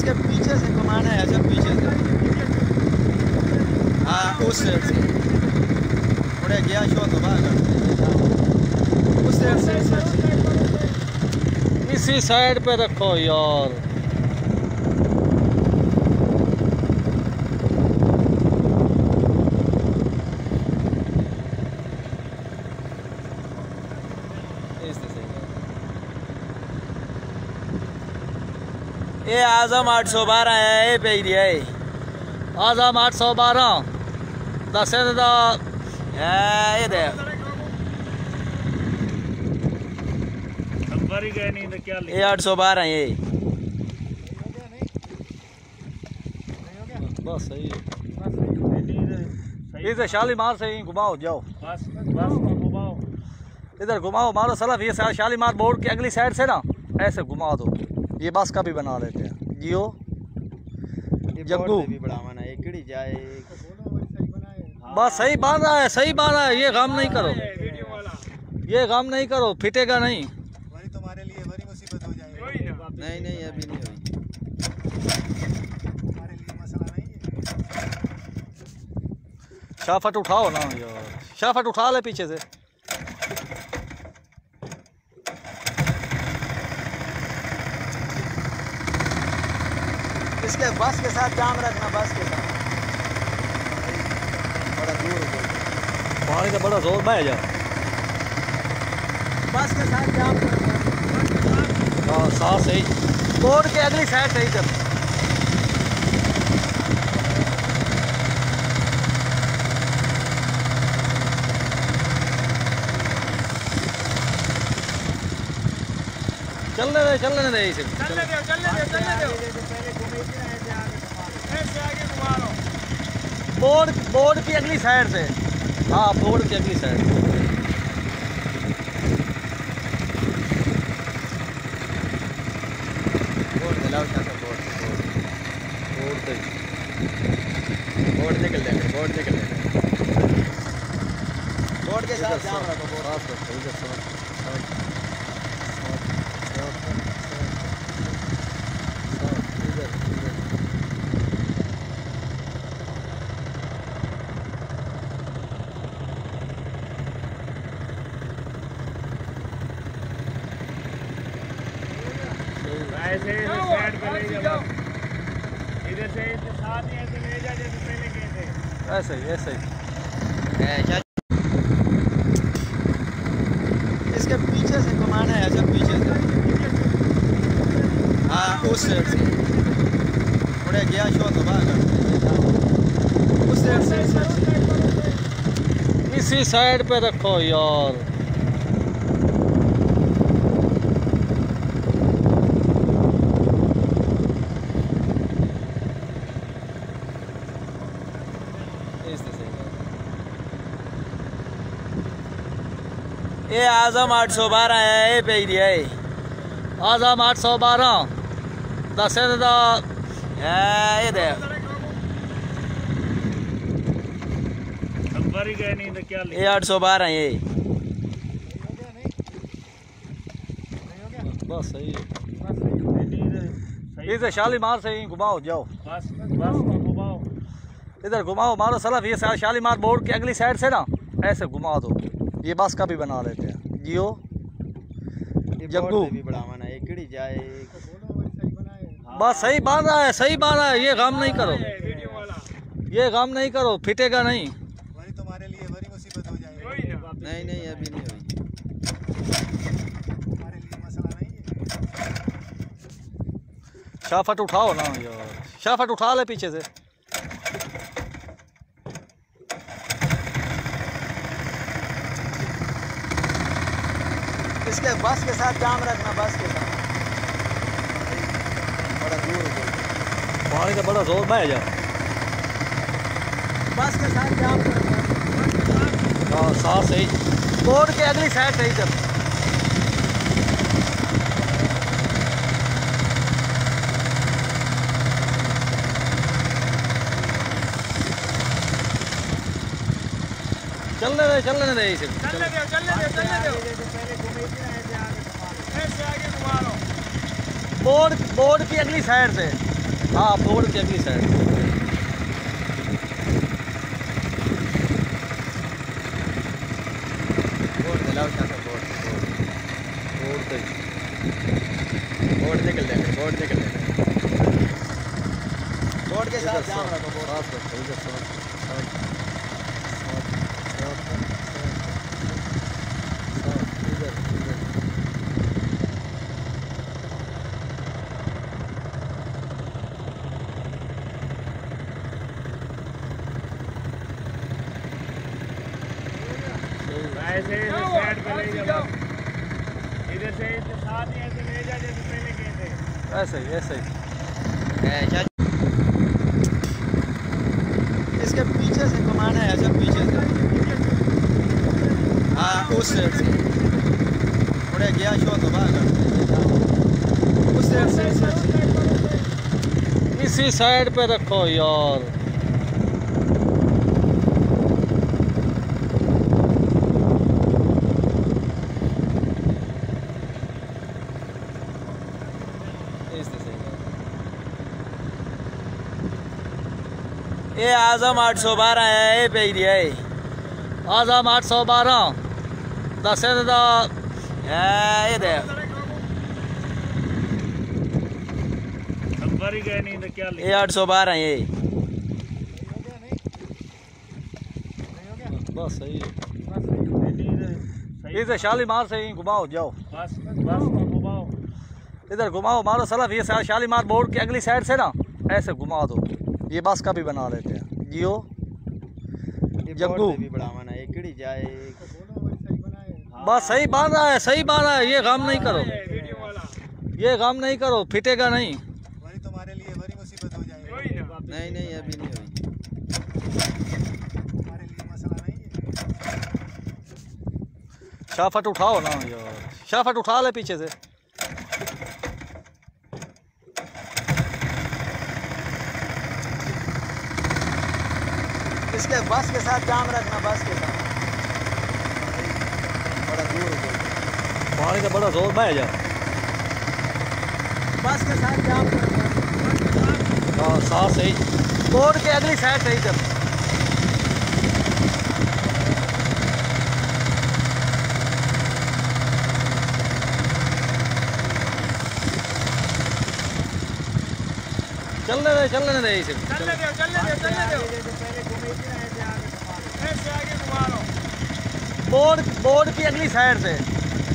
इसके पीछे से घुमाना है, अच्छा पीछे से, हाँ उस साइड से थोड़े गया शो तो भागा उस साइड से, इस साइड से इसी साइड पे रखो यार। ये आजम 812 है, ये पे दिया है आजम 812 दस दा ये दे नंबर ही गए नहीं तो क्या ये 812 है ये बस सही है। इधर शालीमार से ही घुमाओ जाओ, बस घुमाओ इधर घुमाओ मारो सलफ, ये शालीमार बोर्ड की अगली साइड से ना ऐसे घुमा दो, ये बस का भी बना लेते हैं जियो जग्गू भी बढ़ावा ना एकड़ी जाए, बस सही बांध रहा है, सही बांध रहा है, ये काम नहीं करो, ये काम नहीं करो, फिटेगा नहीं। वही तुम्हारे लिए बड़ी मुसीबत हो जाएगी। नहीं नहीं अभी नहीं हुई, हमारे लिए मसला नहीं है। शाफट उठाओ ना यार, शाफट उठा ले पीछे से। इसके बस के साथ जाम रखना, बस के साथ बड़ा दूर पानी का बड़ा जोर बह जा, बस के साथ जाम रखना। हाँ साफ सही, बोर्ड के अगली साइड सही कर। चलने दे इसे, चलने दो। बोर्ड की अगली साइड से, हाँ बोर्ड की अगली साइड। बोर्ड निकल जाएगा, बोर्ड के साथ जाम रखो। ऐसे साइड पे ले जाओ, इधर से साथ ही ऐसे ले जा जैसे पहले गए थे, ऐसे ही इसके पीछे से घुमाना है, अच्छा पीछे से, हाँ उस साइड से थोड़े गया शो तो भागा उस साइड से, इस साइड से इसी साइड पे रखो यार। ये आजम 812 है, ये पे दिया है आजम 812 दस दा ये दे नंबर ही गए नहीं तो क्या ये 812 है ये बस सही है। इधर शालीमार से ही घुमाओ जाओ, बस घुमाओ, इधर घुमाओ मारो सलफ, ये शालीमार बोर्ड की अगली साइड से ना ऐसे घुमा दो, ये बस का भी बना लेते हैं जियो जग्गू भी बढ़ावा ना एकड़ी जाए, बस सही बांध रहा है, सही बांध रहा है, ये काम नहीं करो, ये काम नहीं करो, फिटेगा नहीं। वही तुम्हारे लिए बड़ी मुसीबत हो जाएगी। नहीं नहीं अभी नहीं हुई, हमारे लिए मसला नहीं है। शाफट उठाओ ना यार, शाफट उठा ले पीछे से। इसके बस के साथ जाम रखना, बस के साथ बड़ा दूर पानी का बड़ा जोर बह जा, बस के साथ जाम रखना। हाँ साफ सही, बोर्ड के अगली साइड सही कर। चलने दे इसे, बोर्ड की अगली साइड से, हाँ बोर्ड की अगली साइड। बोर्ड दिलाओ क्या था बोर्ड बोर्ड पे बोर्ड निकल जाएगा बोर्ड निकल जाएगा बोर्ड के साथ जाम रखो बोर्ड साथ रखो इधर साथ इधर इधर। ऐसे साइड पे ले जाओ इधर से साथ ही ऐसे ले जा जैसे पहले गए थे। ऐसे ही ऐसे ही। ऐसा इसके पीछे से घुमाना है ऐसा पीछे से हाँ उस साइड से थोड़े गया शो तो बाहर उस साइड से इस साइड से इसी साइड पे रखो यार। ये आजम 812 है ये पे दिया है आजम 812 दस दा ये देख नंबर ही गए नहीं तो क्या ये 812 है ये बस सही है। सही इधर शालीमार से ही घुमाओ जाओ बस घुमाओ इधर घुमाओ मारो सलाफ ये शालीमार बोर्ड की अगली साइड से ना ऐसे घुमा दो। ये बस का भी बना लेते हैं जियो जग्गू भी बढ़ावा ना एकड़ी जाए बस सही बांध रहा है सही बांध रहा है। ये काम नहीं करो वीडियो वाला ये काम नहीं करो फिटेगा नहीं। वही तुम्हारे लिए बड़ी मुसीबत हो जाएगी। कोई ना नहीं नहीं अभी नहीं हुई तुम्हारे लिए मसला नहीं है। शाफट उठाओ ना यार शाफट उठा ले पीछे से। इसके बस के साथ जाम रखना बस के साथ बड़ा दूर हो गया पानी का बड़ा जोर बह जा। बस के साथ जाम रखना हाँ साथ सही बोर्ड की अगली साइड सही जब चलने दे इसे चलने दो पहले घूमे थी ना ऐसे आगे घुमा लो बोर्ड की अगली साइड से।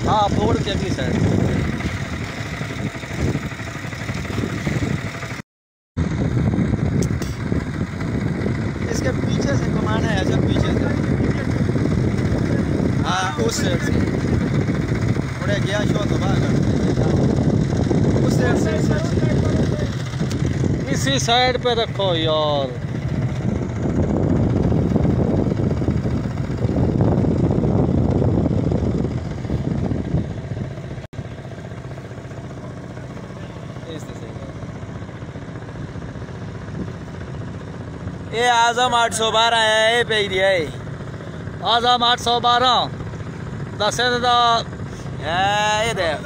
हाँ बोर्ड की अगली साइड इसके पीछे से घुमाना है ऐसा पीछे से हाँ उस साइड से थोड़े गया शो तो बाहर उस साइड से इस साइड से इसी साइड पे रखो यार। ये आजम 812 है ये पे दिया है आजम 812 दस दा ये देख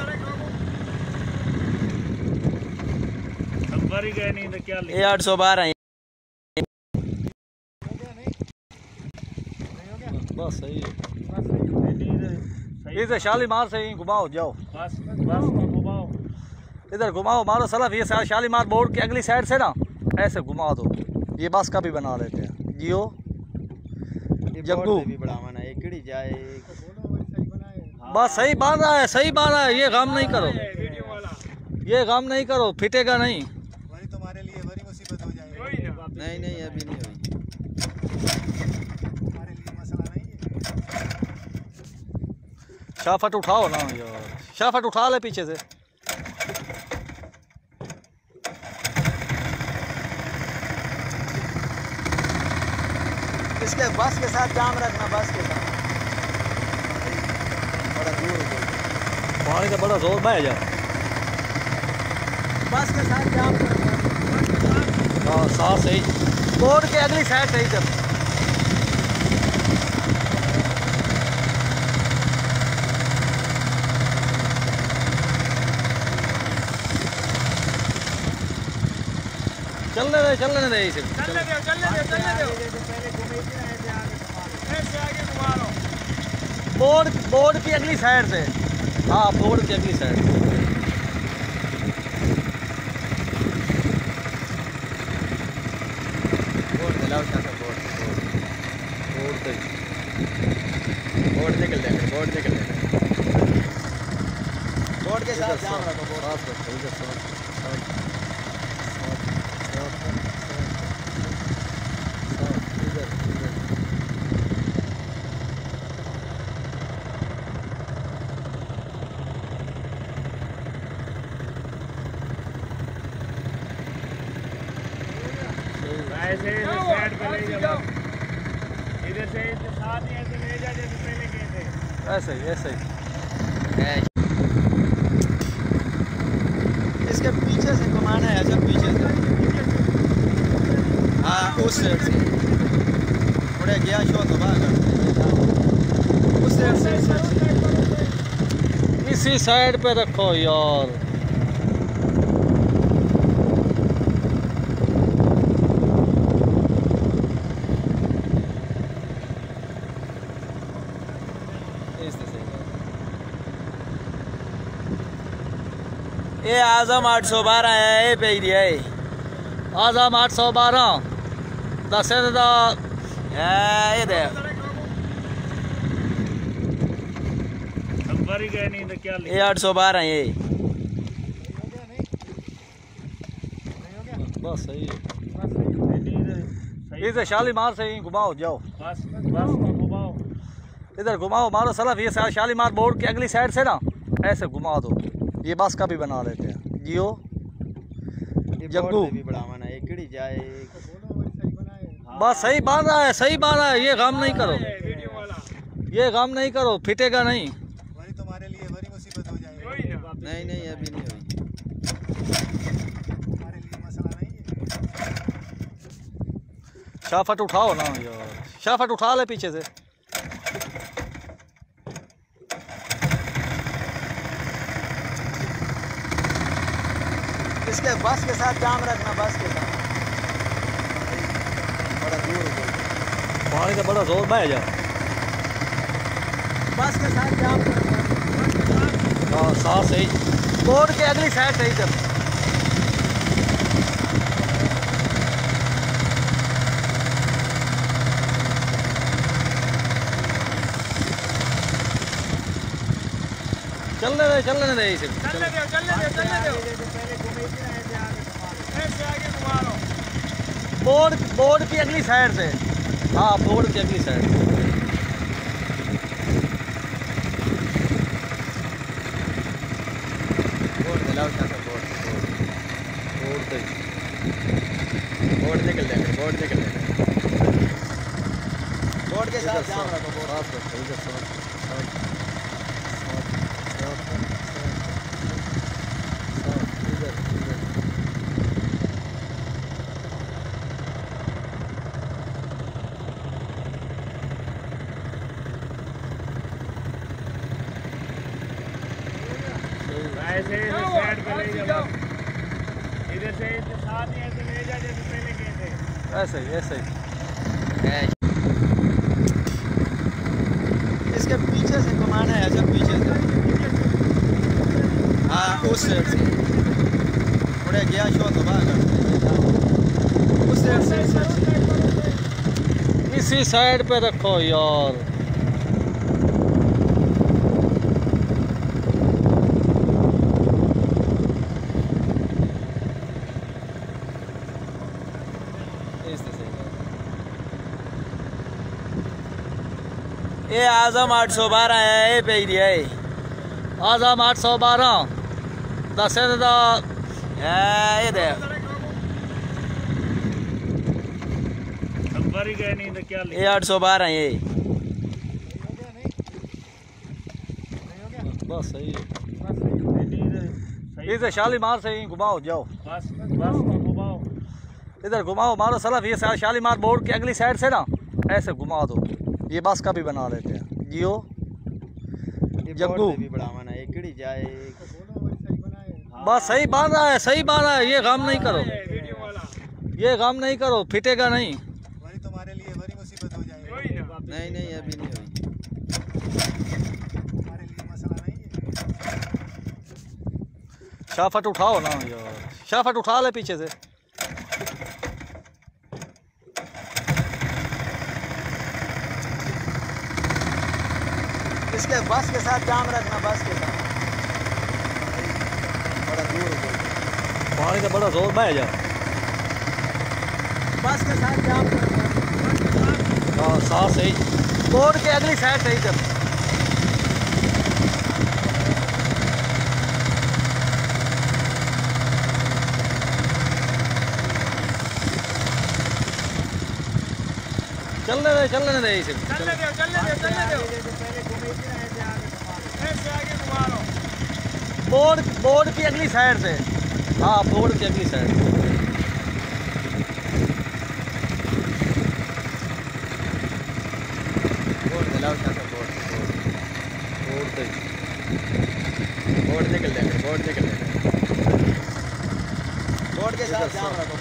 नंबर ही गए नहीं तो क्या ये 812 है बस सही है। सही इधर शालीमार से ही घुमाओ जाओ बस घुमाओ इधर घुमाओ मारो सलाफ ये शालीमार बोर्ड की अगली साइड से ना ऐसे घुमा दो। ये बस का भी बना लेते हैं जियो जग्गू भी बढ़ावा ना एकड़ी जाए बस सही बांध रहा है सही बांध रहा है। ये काम नहीं करो वीडियो वाला ये काम नहीं करो फिटेगा नहीं। वही तुम्हारे लिए बड़ी मुसीबत हो जाएगी। कोई ना नहीं नहीं अभी नहीं हुई तुम्हारे लिए मसला नहीं है। शाफट उठाओ ना यार शाफट उठा ले पीछे से। इसके बस के साथ जाम रखना बस के साथ बड़ा दूर हो गया पानी का बड़ा जोर बह जा। बस के साथ जाम रखना हाँ साथ सही बोर्ड की अगली साइड सही जब चलने दे इसे। चलने दो पहले घूमे थी ना, ऐसे आगे घुमा लो। बोर्ड की अगली साइड से। हाँ, बोर्ड की अगली साइड। बोर्ड मिलाओ क्या था, बोर्ड निकल जाएगा, बोर्ड के साथ जाम रखो, ऐसे साइड पे ले जाओ, इधर से साथ ही ऐसे ले जा जैसे पहले गए थे। ऐसे ही। इसके पीछे से घुमाना है, जब पीछे से, हाँ उस साइड से थोड़ा गया शो तो भागा उस साइड से, इसी साइड पे रखो यार। ये आजम 812 है, ये पे ही है आजम 812 दस दा ये दे नंबर ही गए नहीं तो क्या ये 812 ये बस सही है। इधर शालीमार से ही घुमाओ, जाओ बस घुमाओ। इधर घुमाओ, मारो सलफ। ये शालीमार बोर्ड की अगली साइड से ना ऐसे घुमा दो। ये बस का भी बना लेते हैं जियो जग्गू। भी बढ़ावाना है, किड़ी जाए बस सही बांधा है, ये काम नहीं करो, फिटेगा नहीं। वही तुम्हारे लिए बड़ी मुसीबत हो जाएगी। नहीं अभी नहीं हुई, तुम्हारे लिए मसला नहीं है। शाफट उठाओ ना यार, शाफट उठा ले पीछे से। इसके बस के साथ जाम रखना, बस के साथ बड़ा दूर हो गया, पानी का बड़ा जोर बह जा। बस के साथ जाम रखना। हाँ साथ सही, बोर्ड के अगली साइड सही चल। चलने दे इसे। चलने दो पहले घूमे थी ना, ऐसे आगे घुमा लो। बोर्ड की अगली साइड से। हाँ, बोर्ड की अगली साइड। बोर्ड मिलाओ क्या था, बोर्ड निकल जाएगा, बोर्ड के साथ जाम रखो, ऐसे साइड पे ले जाओ, इधर से साथ ही ऐसे ले जा जैसे पहले गए थे। ऐसे ही। इसके पीछे से घुमाना है, जब पीछे से, हाँ उस साइड से थोड़ा गया शो तो भागा उस साइड से, इसी साइड पे रखो यार। ये आजम 812 है, ये पे ही है आजम 812 दस दा ये दे नंबर ही गए नहीं तो क्या ये 812 ये बस सही है। इधर शालीमार से ही घुमाओ, जाओ बस घुमाओ। इधर घुमाओ, मारो सलफ। ये शालीमार बोर्ड की अगली साइड से ना ऐसे घुमा दो। ये बस का भी बना लेते हैं जियो जग्गू। भी बढ़ावाना है, किड़ी जाए बस सही बांधा है, ये काम नहीं करो, ये काम नहीं करो, फिटेगा नहीं। वही तुम्हारे लिए बड़ी मुसीबत हो जाएगी। कोई ना नहीं नहीं अभी नहीं हुई। तुम्हारे लिए मसला नहीं है। शाफट उठाओ ना यार, शाफट उठा ले पीछे से। इसके बस के साथ जाम रखना, बस के साथ बड़ा दूर हो। पानी का बड़ा जोर बह जा। बस के साथ जाम रखना। हाँ साफ सही, बोर्ड के अगली साइड सही कर। चलने दे इसे। चलने दो पहले घूमे थी ना, ऐसे आगे घुमा लो। बोर्ड की अगली साइड से। हाँ बोर्ड की अगली साइड। बोर्ड मिलाओ बोर्ड निकल जाएगा, बोर्ड निकल जाएगा। बोर्ड के साथ जाम रखो।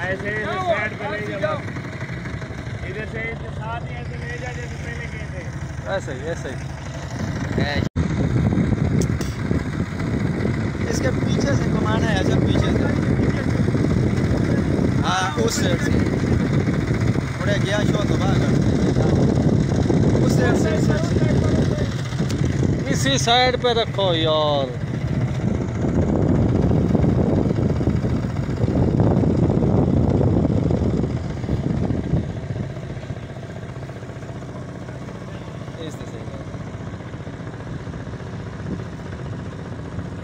ऐसे साइड पे ले जाओ, इधर से साथ ही ऐसे ले जा जैसे पहले गए थे। ऐसे ही इसके पीछे से घुमाना है, अच्छा पीछे से। हाँ उस साइड से थोड़े गया शो तो बाहर उस साइड से। इसी साइड पे रखो यार।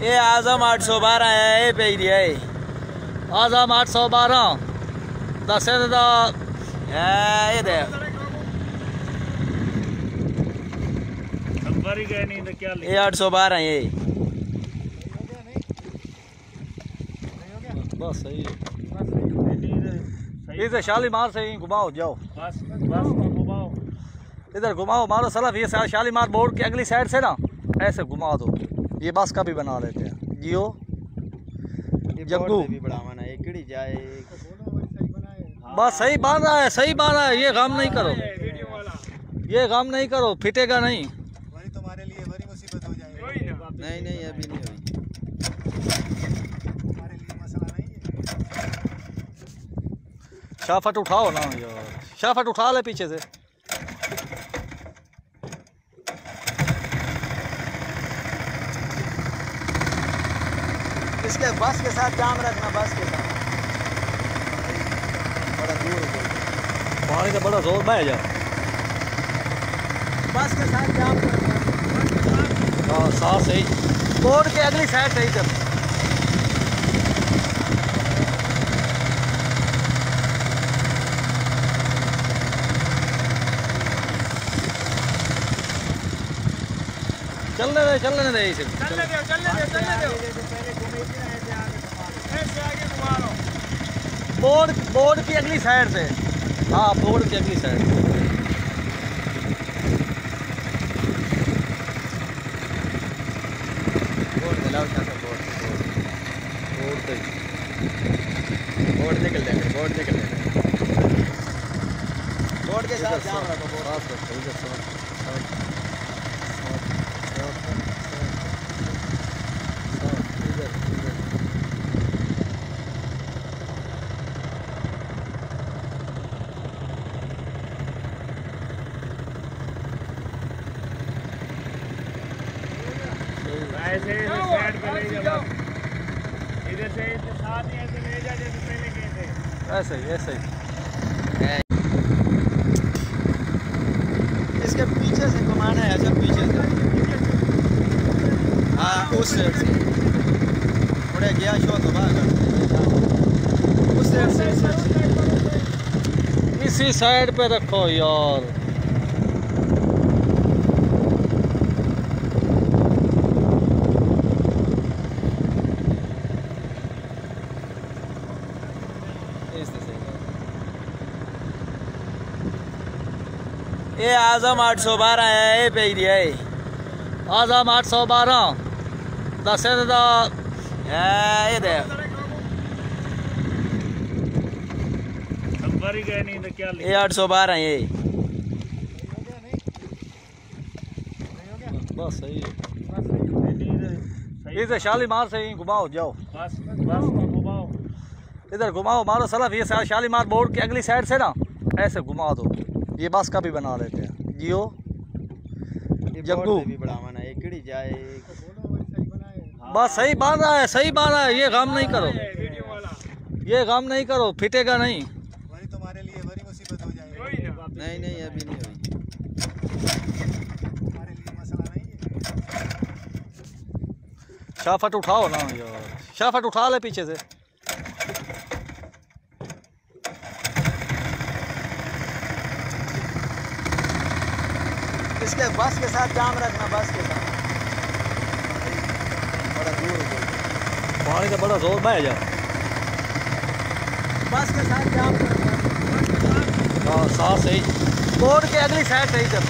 ये आजम 812 है, ये पे दिया है। आजम 812 दस दा ये दे नंबर ही गए नहीं तो क्या ये 812 है ये। बस सही है। सही इधर शालीमार से ही घुमाओ जाओ। बस को घुमाओ। इधर घुमाओ, मारो सलाफ। ये शालीमार बोर्ड की अगली साइड से ना ऐसे घुमा दो। ये बस का भी बना लेते हैं। जियो जग्गू भी बढ़ावा ना, एक किड़ी जाए। बस सही बात है, सही बात है। ये काम नहीं करो, वीडियो वाला ये काम नहीं करो, फिटेगा नहीं। वही तुम्हारे लिए बड़ी मुसीबत हो जाएगी। कोई ना नहीं नहीं अभी नहीं हुई। तुम्हारे लिए मसला नहीं है। शाफट उठाओ ना यार, शाफट उठा ले पीछे से। इसके बस के साथ जाम रखना, बस के साथ बड़ा दूर हो। पानी का बड़ा जोर बह जा। बस के साथ जाम रखना। हाँ साफ सही, बोर्ड के अगली साइड सही कर। चलने दे इसे। चलने दो पहले घूमे थी ना, ऐसे आगे घुमा लो। बोर्ड की अगली साइड से। हाँ बोर्ड की अगली साइड। बोर्ड मिलाओ बोर्ड निकल जाएगा, बोर्ड निकल जाएगा। बोर्ड के साथ जाम रखो। ऐसे साइड पे ले जाओ, इधर से साथ ही ऐसे ले जा जैसे पहले गए थे। ऐसे ही इसके पीछे से घुमाना है, अच्छा पीछे से। हाँ उस साइड से थोड़े गया शो तो बाहर उस साइड से। इसी साइड पे रखो यार। ये आजम 812 है, ये पे दिया है आजम 812 दस दा ये दे नंबर ही गए नहीं तो क्या ये 812 ये बस सही है। सही इधर शालीमार से ही घुमाओ जाओ, बस घुमाओ। इधर घुमाओ मारो सलफ, ये शालीमार बोर्ड की अगली साइड से ना ऐसे घुमा दो। ये बस का भी बना लेते हैं जियो जग्गू। भी बढ़ावा ना एक किड़ी जाए बस सही बांध रहा है, सही बांध रहा है, ये काम नहीं करो, वीडियो वाला ये काम नहीं करो, फिटेगा नहीं। वही तुम्हारे लिए बड़ी मुसीबत हो जाएगी। नहीं नहीं अभी नहीं हुई। तुम्हारे लिए मसला नहीं है। शाफट उठाओ ना यार, शाफट उठा ले पीछे से। इसके बस के साथ जाम रखना, बस के साथ बड़ा दूर हो गई। पानी का बड़ा जोर बह जा। बस के साथ जाम रखना। हाँ साथ सही, बोर्ड के अगली साइड सही कर।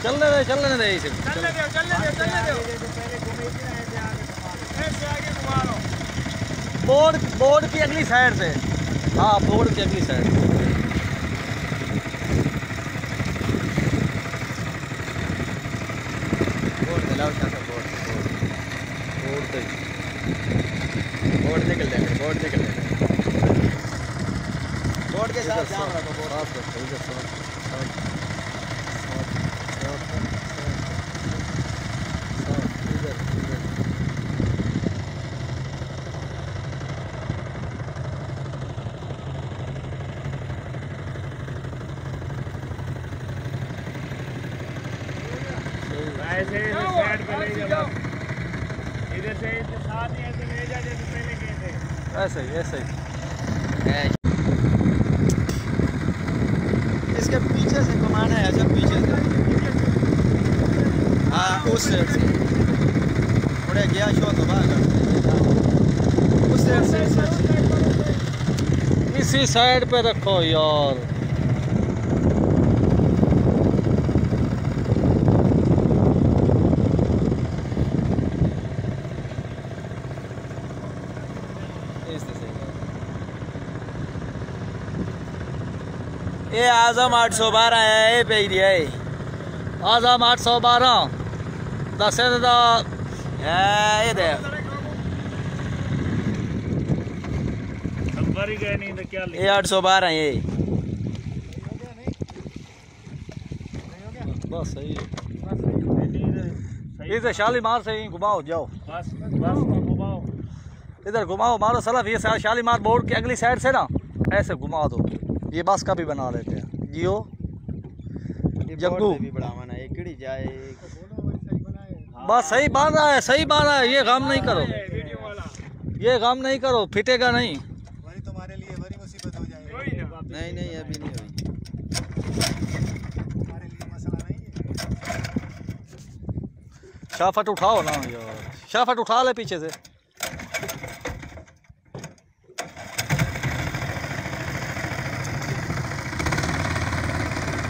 चलने दे इसे। चलने दो पहले घूमे ही ना ऐसे आगे घुमा लो। बोर्ड की अगली साइड से, हाँ बोर्ड की अगली साइड। बोर्ड दिलाओ क्या बोर्ड बोर्ड निकल जाएगा, बोर्ड निकल जाएगा। बोर्ड के साथ जाम रखो, बोर्ड ऐसे साइड पे ले जाओ, इधर से साथ ही ऐसे ले जा जैसे पहले गए थे। ऐसे ही। इसके पीछे से घुमाना है, जब पीछे से हाँ उस साइड से थोड़े गया शो तो उस साइड से इसी साइड पे रखो यार। ये आजम 812 है, ये पे दिया है आजम 812 दस दा ये दे नंबर ही गए नहीं तो क्या ये 812 ये बस सही है। सही इधर शालीमार से ही घुमाओ जाओ, बस घुमाओ। इधर घुमाओ मारो सलफ, ये शालीमार बोर्ड की अगली साइड से ना ऐसे घुमा दो। ये बस का भी बना लेते हैं जियो जग्गू। भी बढ़ावा ना एक किड़ी जाए बस सही बांध रहा है, सही बांध रहा है, ये काम नहीं करो, वीडियो वाला ये काम नहीं करो, फिटेगा नहीं। वही तुम्हारे लिए बड़ी मुसीबत हो जाएगी। नहीं नहीं अभी नहीं हुई। तुम्हारे लिए मसला नहीं है। शाफट उठाओ ना यार, शाफट उठा ले पीछे से।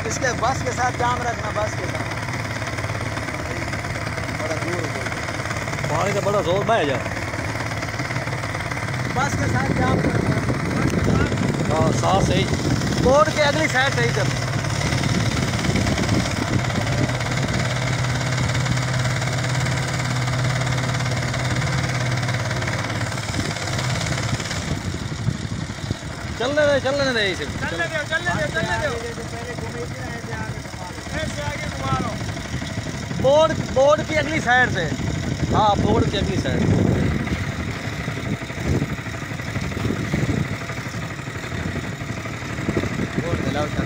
इसके बस के साथ जाम रखना, बस के साथ बड़ा दूर हो गई। पानी का बड़ा जोर बह जा। बस के साथ जाम रखना। हाँ साथ सही, बोर्ड के अगली साइड सही कर। चलने दे इसे। चलने दो पहले घूमे ही ना ऐसे आगे घुमा लो। बोर्ड की अगली साइड से, हाँ बोर्ड की अगली साइड। बोर्ड दिलाओ क्या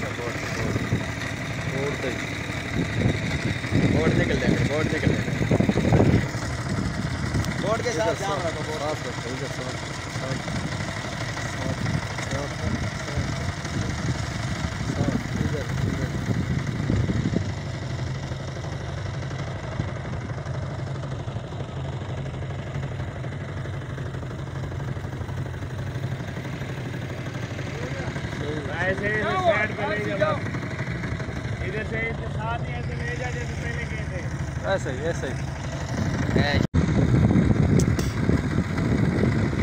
बोर्ड निकल जाएगा, बोर्ड निकल जाएगा। बोर्ड के साथ जाम रखो, बोर्ड ऐसे साइड पे ले जाओ, इधर से साथ ही ऐसे ले जा जैसे पहले गए थे। ऐसे ही ऐसे ही।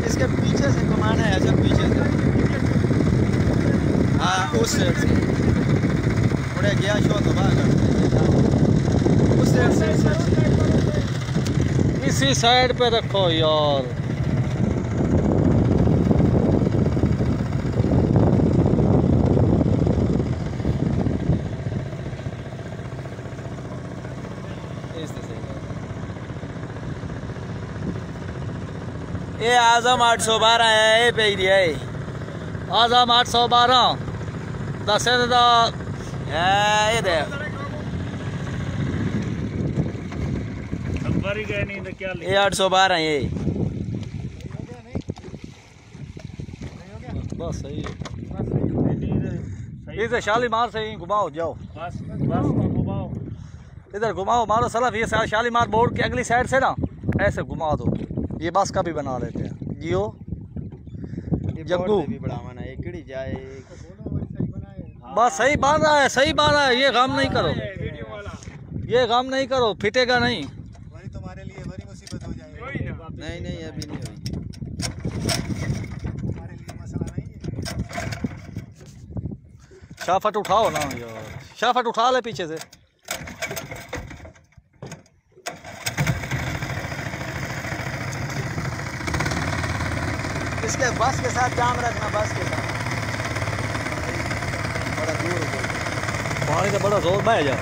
इसके पीछे से घुमाना है, अच्छा पीछे से। हाँ उस साइड से थोड़े गया शो तो भाग उस साइड से, इस साइड से। इसी साइड पे रखो यार। ये आजम 812 है, ये पे दिया है आजम 812 दस दा ये दे नंबर ही गए नहीं तो क्या ये 812 है ये। बस सही है। सही इधर शालीमार से ही घुमाओ जाओ, बस बस घुमाओ। इधर घुमाओ मारो सलफ। ये शालीमार बोर्ड की अगली साइड से ना ऐसे घुमा दो। ये बस का भी बना लेते हैं जियो जग्गू। भी बढ़ावा ना ये किड़ी जाए। बस सही बात है, सही बात है। ये काम नहीं करो, वीडियो वाला ये काम नहीं करो, फिटेगा नहीं। वही तुम्हारे लिए बड़ी मुसीबत हो जाएगी। कोई ना नहीं नहीं अभी नहीं हुई। तुम्हारे लिए मसला नहीं है। शाफट उठाओ ना यार, शाफट उठा ले पीछे से। इसके बस के साथ जाम रखना, बस के साथ बड़ा दूर हो। पानी का बड़ा जोर बह जा।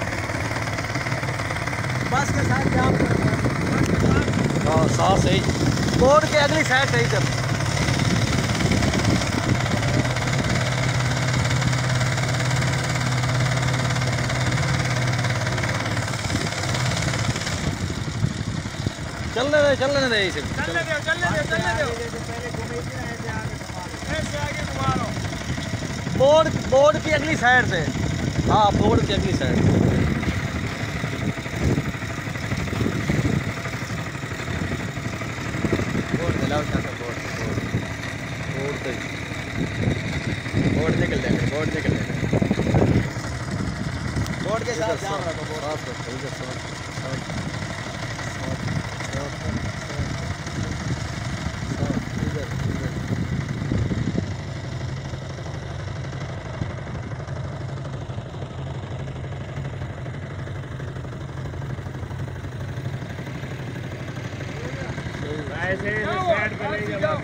बस के साथ जाम रखना। हाँ साथ सही। बोर्ड की अगली साइड सही कर। चलने दे इसे। चलने दो चलने दो चलने दो। पहले घूमे थी ना ऐसे आगे घुमा लो। बोर्ड की अगली साइड से। हाँ बोर्ड की अगली साइड। बोर्ड दिलाओ क्या था, बोर्ड बोर्ड निकल जाएगा, बोर्ड निकल जाएगा। बोर्ड के साथ जाम रखो, बोर्ड ऐसे साइड पे ले जाओ,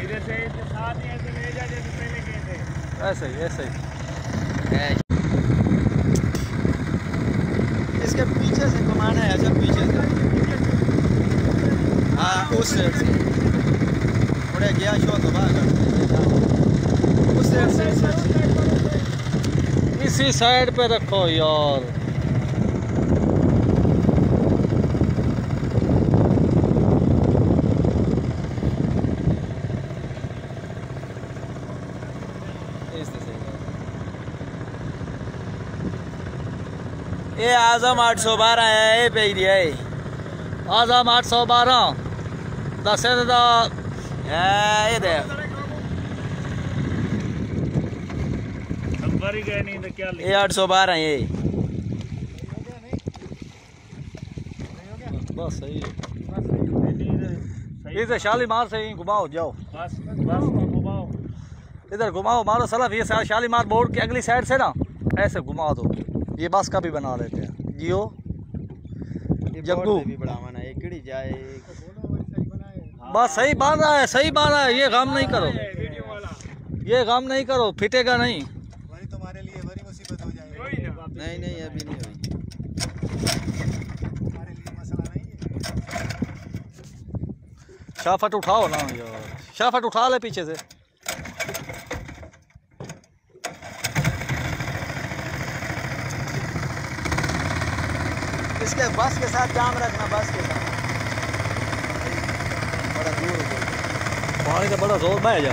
इधर से साथ ही ऐसे ले जा जैसे पहले गए थे। ऐसे ही ऐसे ही। इसके पीछे से घुमाना है, अच्छा पीछे से। हाँ उस साइड से थोड़े गया शो तो भाग उस साइड से, इस साइड से। इसी साइड पे रखो यार। ये आजम 812 है, ये पे दिया है आजम 812 दस दा ये दे नंबर ही गए नहीं तो क्या ये 812 है ये। बस सही है। सही इधर शालीमार से ही घुमाओ जाओ, बस बस घुमाओ। इधर घुमाओ मारो सलफ। ये शालीमार बोर्ड की अगली साइड से ना ऐसे घुमा दो। ये बस का भी बना लेते हैं जियो जग्गू। भी बढ़ावा ना ये किड़ी जाए। बस सही बात है, सही बात है। ये काम नहीं करो, वीडियो वाला ये काम नहीं करो, फिटेगा नहीं। वही तुम्हारे लिए बड़ी मुसीबत हो जाएगी। कोई ना नहीं नहीं अभी नहीं हुई। तुम्हारे लिए मसला नहीं है। शाफट उठाओ ना यार, शाफट उठा ले पीछे से। इसके बस के साथ जाम रखना, बस के साथ बड़ा दूर हो। पानी का बड़ा जोर बह जा।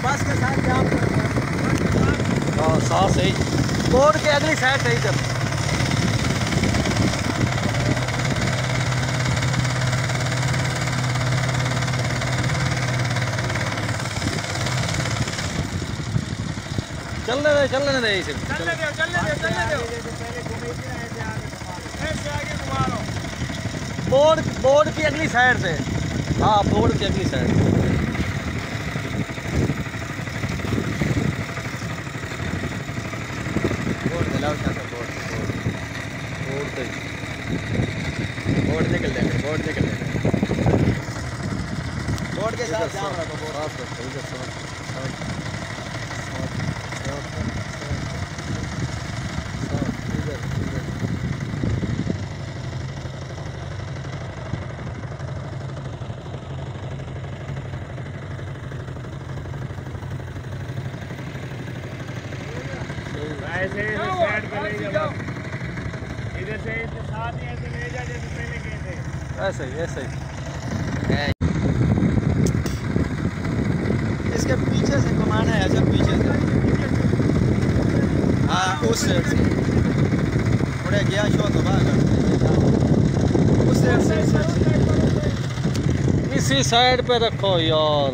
बस के साथ जाम रखना। हाँ साथ सही। बोर्ड की अगली साइड सही कर। चलने दे इसे। चलने दो पहले घूमे थी ना, ऐसे आगे घुमा लो। बोर्ड की अगली साइड से। हाँ, बोर्ड की अगली साइड। बोर्ड निकल जाएगा, बोर्ड के साथ जाम रखो। ऐसे साइड पे ले जाओ, इधर से साथ ही ऐसे ले जा जैसे पहले गए थे। ऐसे ही। इसके पीछे से घुमाना है, जब पीछे से। हाँ, उस साइड से थोड़े गया शो तो भागा उस साइड से। इसी साइड पे रखो यार।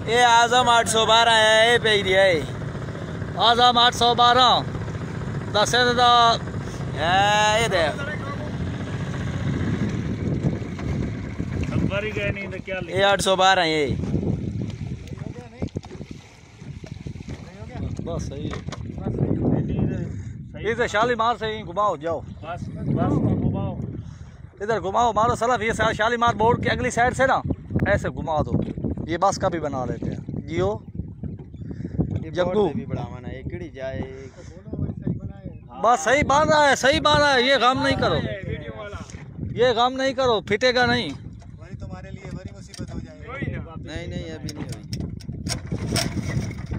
ये आजम 812 है, ये पे दिया है। आजम 812 दस दा ये दे नंबर ही गए नहीं तो क्या ये 812 है ये। बस सही है। सही इधर शालीमार से ही घुमाओ, जाओ बस घुमाओ। इधर घुमाओ, मारो सलाफ। ये शालीमार बोर्ड की अगली साइड से ना ऐसे घुमा दो। ये बस का भी बना लेते हैं। जियो जग्गू भी बढ़ावा ना, एक किड़ी जाए। बस सही बांधा है, ये काम नहीं करो, वीडियो वाला ये काम नहीं करो, फिटेगा नहीं। वही तुम्हारे लिए बड़ी मुसीबत हो जाएगी। नहीं अभी नहीं हुई।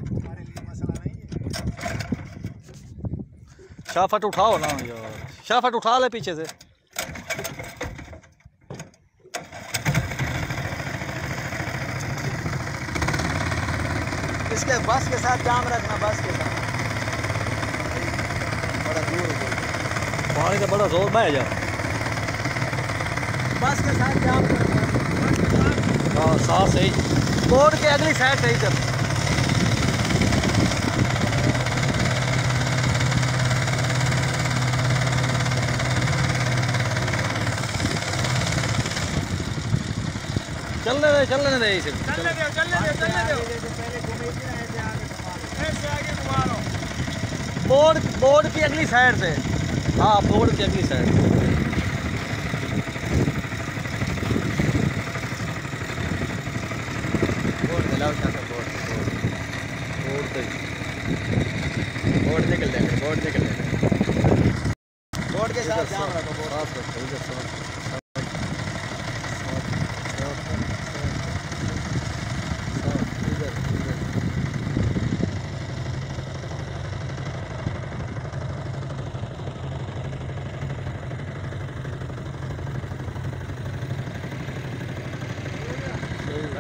तुम्हारे लिए मसला नहीं है। शाफट उठाओ ना यार, शाफट उठा ले पीछे से। इसके बस के साथ जाम रखना, बस के साथ बड़ा दूर हो। पानी का बड़ा जोर में जा। बस के साथ जाम रखना। हाँ, साफ सही। बोर्ड के अगली साइड सही कर। चलने दे इसे। चलने दो पहले घूमे थी ना, ऐसे आगे घुमा लो। बोर्ड की अगली साइड से। हाँ, बोर्ड की अगली साइड। बोर्ड निकल जाएगा, बोर्ड के साथ जाम रखो।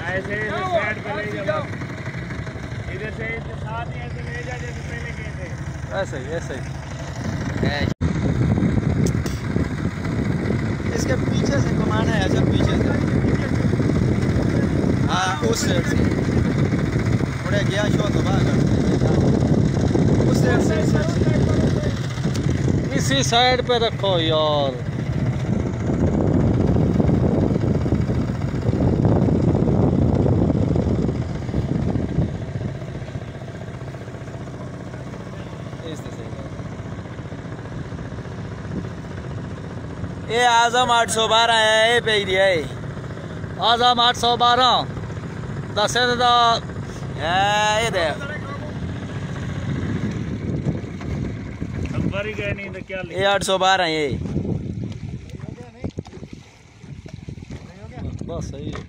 ऐसे साइड पे ले जाओ, इधर से साथ ही ऐसे ले जा जैसे पहले गए थे। ऐसे ही। इसके पीछे से घुमाना है, जब पीछे से। हाँ, उस साइड से थोड़े गया शो तो भागा उस साइड से। इसी साइड पे रखो यार। ये आजम 812 है, ये पे दिया है। आजम 812 दस दा ये दे नंबर ही गए नहीं तो क्या ये 812 है ये। बस सही है।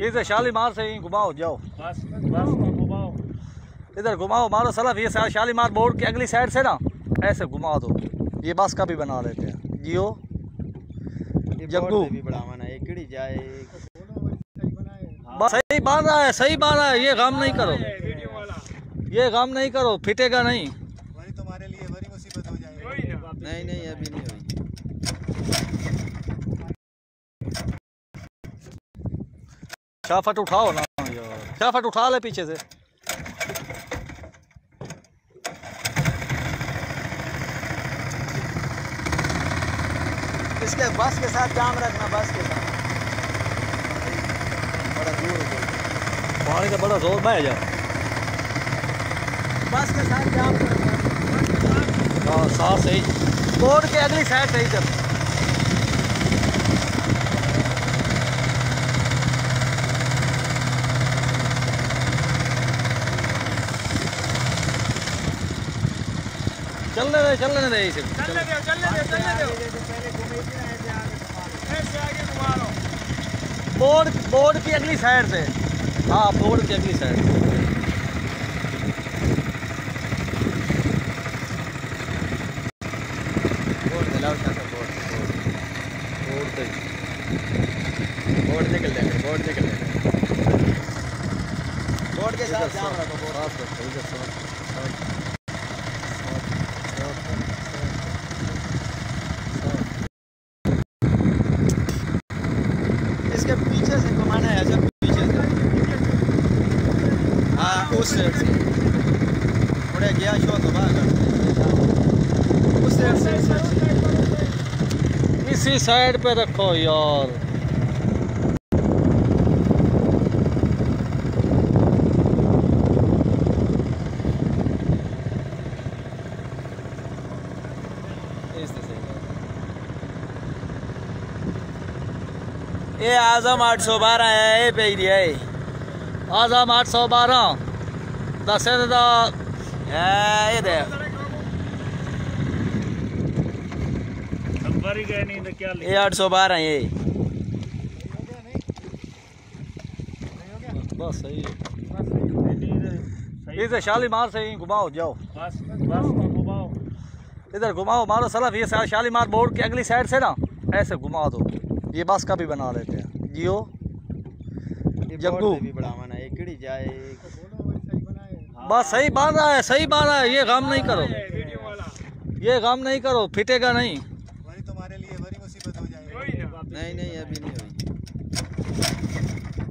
इधर शालीमार से ही घुमाओ, जाओ बस घुमाओ। इधर घुमाओ, मारो सलाफ। ये शालीमार बोर्ड की अगली साइड से ना ऐसे घुमा दो। ये बस का भी बना लेते हैं। जियो जग्गू भी बढ़ावा ना, एक किड़ी जाए। बस सही बांधा है, ये काम नहीं करो, वीडियो वाला ये काम नहीं करो, फिटेगा नहीं। वही तुम्हारे लिए बड़ी मुसीबत हो जाएगी। नहीं नहीं अभी नहीं हुई। शाफट उठाओ ना यार, शाफट उठा ले पीछे से। इसके बस के साथ जाम रखना, बस के साथ बड़ा दूर हो गया। पानी का बड़ा जोर बह जा। बस के साथ जाम रखना। हाँ साथ सही, बोर्ड के अगली साइड सही जब। चलने दे इसे। चलने दो। ऐसे आगे घुमा लो। बोर्ड की अगली साइड से। हाँ बोर्ड की अगली साइड। बोर्ड दिलाओ क्या था, बोर्ड निकल जाएगा, बोर्ड के साथ जाम रखो। इसके पीछे से घुमाना है, जब पीछे से। हाँ उस साइड से थोड़े गया शो तो बाहर उस साइड से। इसी साइड पे रखो यार। ये आजम 812 है, ये पे एरिया है। आजम 812 दस दा ये देख नंबर ही गए नहीं तो क्या ये 812 है ये। बस सही है। इधर शालीमार से ही घुमाओ, जाओ बस घुमाओ। इधर घुमाओ, मारो सलफ। ये शालीमार बोर्ड की अगली साइड से ना ऐसे घुमा दो। ये बस का भी बना लेते हैं। जियो जग्गू भी बढ़ावाना है, किड़ी जाए। बस सही बांध रहा है, सही बांध रहा है। ये काम नहीं करो, ये काम नहीं करो, फिटेगा नहीं। वही तुम्हारे लिए बड़ी मुसीबत हो जाएगी। नहीं नहीं अभी नहीं हुई।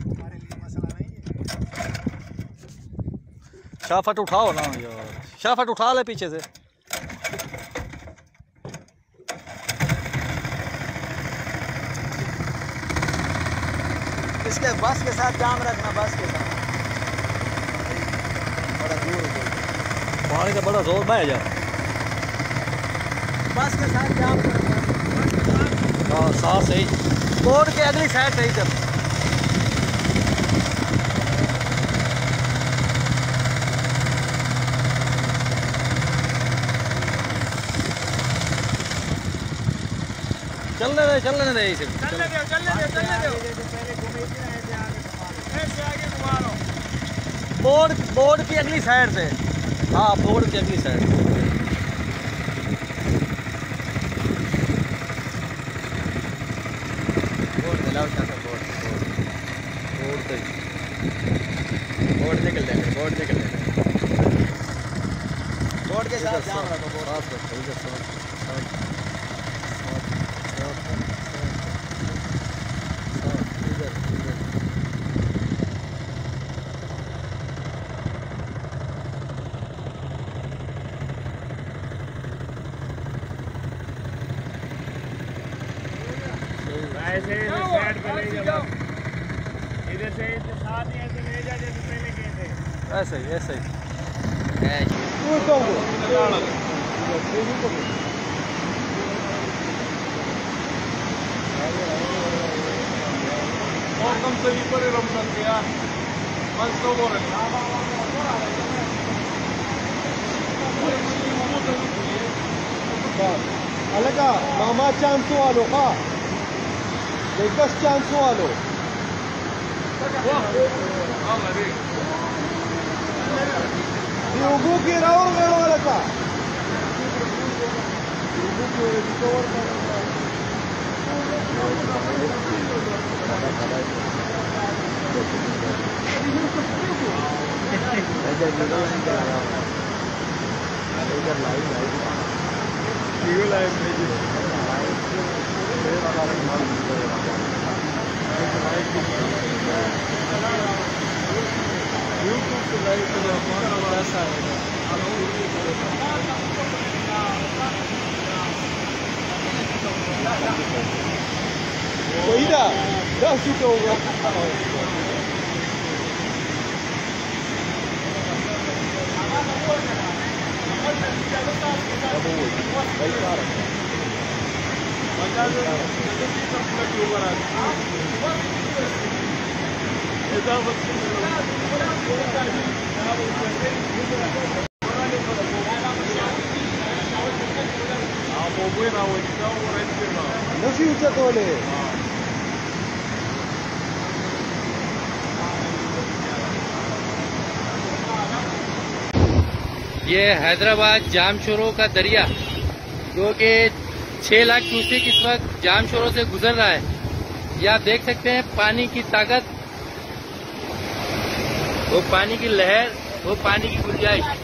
तुम्हारे लिए मसला नहीं है। शाफट उठाओ ना यार, शाफट उठा ले पीछे से। इसके बस के साथ जाम रखना, बस के साथ बड़ा दूर हो गया। पानी का बड़ा जोर बह जा। बस के साथ जाम रखना। हाँ साथ सही, बोर्ड के अगली साइड सही जब। चलने दे इसे। चलने दो। ऐसे आगे घुमा लो। बोर्ड की अगली साइड से। हाँ बोर्ड की अगली साइड। बोर्ड दिलाओ क्या था, बोर्ड निकल जाएगा, बोर्ड के साथ जाम रखो। ऐसे साइड पे ले जाओ। इधर से साथ ही ऐसे ले जा जैसे पहले गए थे। ऐसे ही Alaga, mama chance walo ka. Legas chance walo. Diugu ki raur gano alaga. Diugu ki recover karna. वही ना 10 सीट होगा। Nasi ucap boleh. ये हैदराबाद जामशोरों का दरिया जो कि 6 लाख क्यूसेक इस वक्त जामशोरों से गुजर रहा है। ये आप देख सकते हैं पानी की ताकत, वो पानी की लहर, वो पानी की गुंजाइश।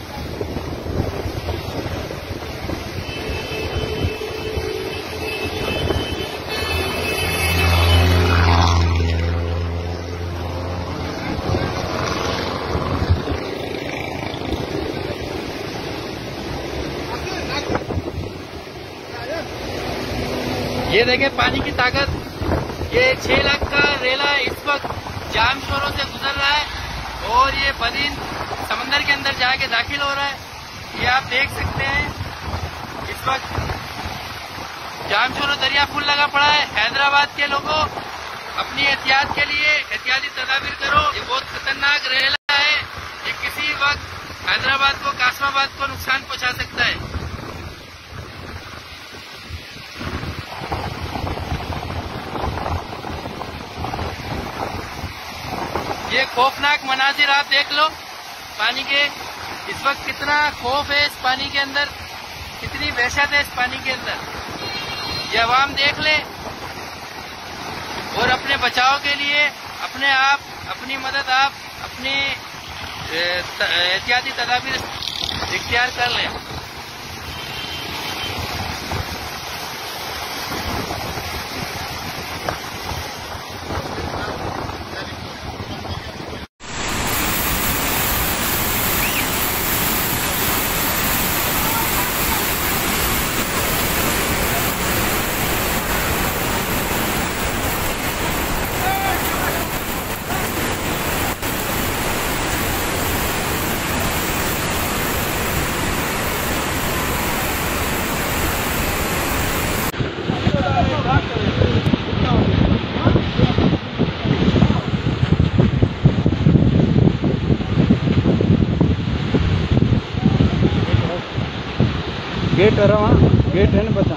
ये देखें पानी की ताकत। ये 6 लाख का रेला इस वक्त जामशोरों से गुजर रहा है और ये बदीन समंदर के अंदर जाके दाखिल हो रहा है। ये आप देख सकते हैं इस वक्त जामशोरों दरिया फुल लगा पड़ा है। हैदराबाद के लोगों, अपनी एहतियात के लिए एहतियाती तदाबीर करो। ये बहुत खतरनाक रेला है, ये किसी वक्त हैदराबाद को, कासमाबाद को नुकसान पहुंचा सकता है। ये खौफनाक मनाजिर आप देख लो पानी के। इस वक्त कितना खौफ है इस पानी के अंदर, कितनी वहशत है इस पानी के अंदर। ये अवाम देख ले और अपने बचाव के लिए अपने आप, अपनी मदद आप अपनी एहतियाती तदाबीर इख्तियार कर लें। गेट है वहाँ, गेट है ना बता।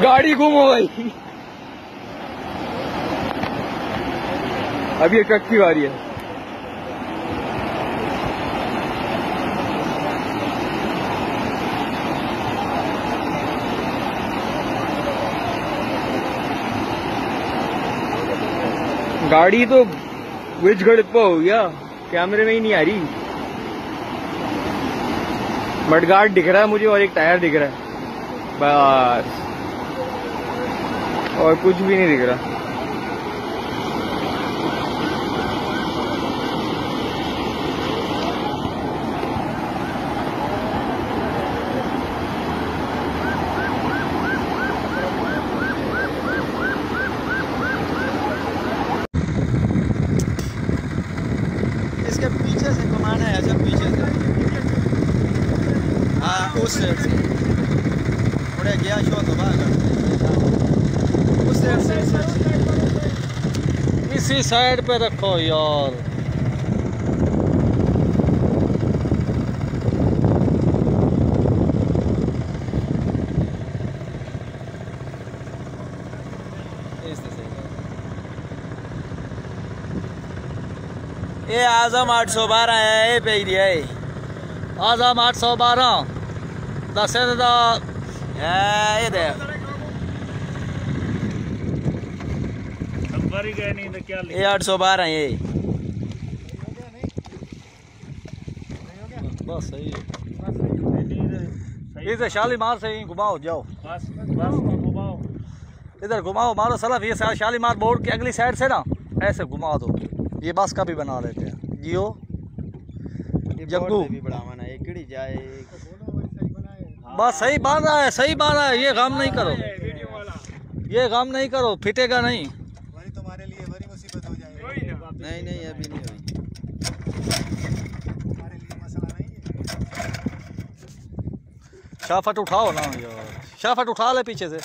गाड़ी गुम हो गई। अब ये ट्रक की बारी है। गाड़ी तो विच गड़ित पर हो गया, कैमरे में ही नहीं आ रही। मडगार्ड दिख रहा है मुझे और एक टायर दिख रहा है, बस और कुछ भी नहीं दिख रहा। उस साइड से थोड़ा गया शो तो बाहर उस साइड से इसी साइड पे रखो यार। ये आजम 812 है ये पे दिया है आजम 812 दस दा ये दे नंबर ही गए नहीं तो क्या ये 812 है ये बस सही है। इधर शालीमार से ही घुमाओ जाओ, बस घुमाओ इधर घुमाओ मारो सलफ, ये शालीमार बोर्ड की अगली साइड से ना ऐसे घुमा दो। ये बस का भी बना लेते हैं जियो जग्गू भी बढ़ावा ना एक किड़ी जाए बस सही बांध रहा है, सही बांध रहा है। ये काम नहीं करो, ये काम नहीं करो, फिटेगा नहीं। वही तुम्हारे लिए बड़ी मुसीबत हो जाएगी। नहीं नहीं अभी नहीं हुई। तुम्हारे लिए मसला नहीं है। शाफट उठाओ ना यार, शाफट उठा ले पीछे से।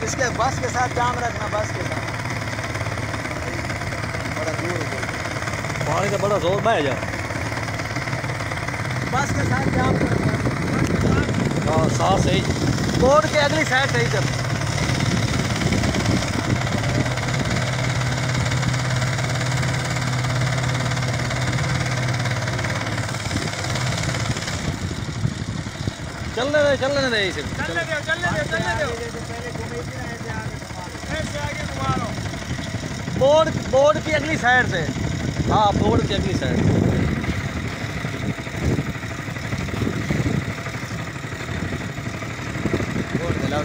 इसके बस के साथ जाम रखना, बस के साथ बड़ा दूर पानी का बड़ा जोर बह जा। बस के साथ जाम रखना। हाँ साफ सही, बोर्ड के अगली साइड सही कर। चलने दे इसे। चलने दो ऐसे आगे घुमा लो। बोर्ड की अगली साइड से, हाँ बोर्ड की अगली साइड। बोर्ड मिलाओ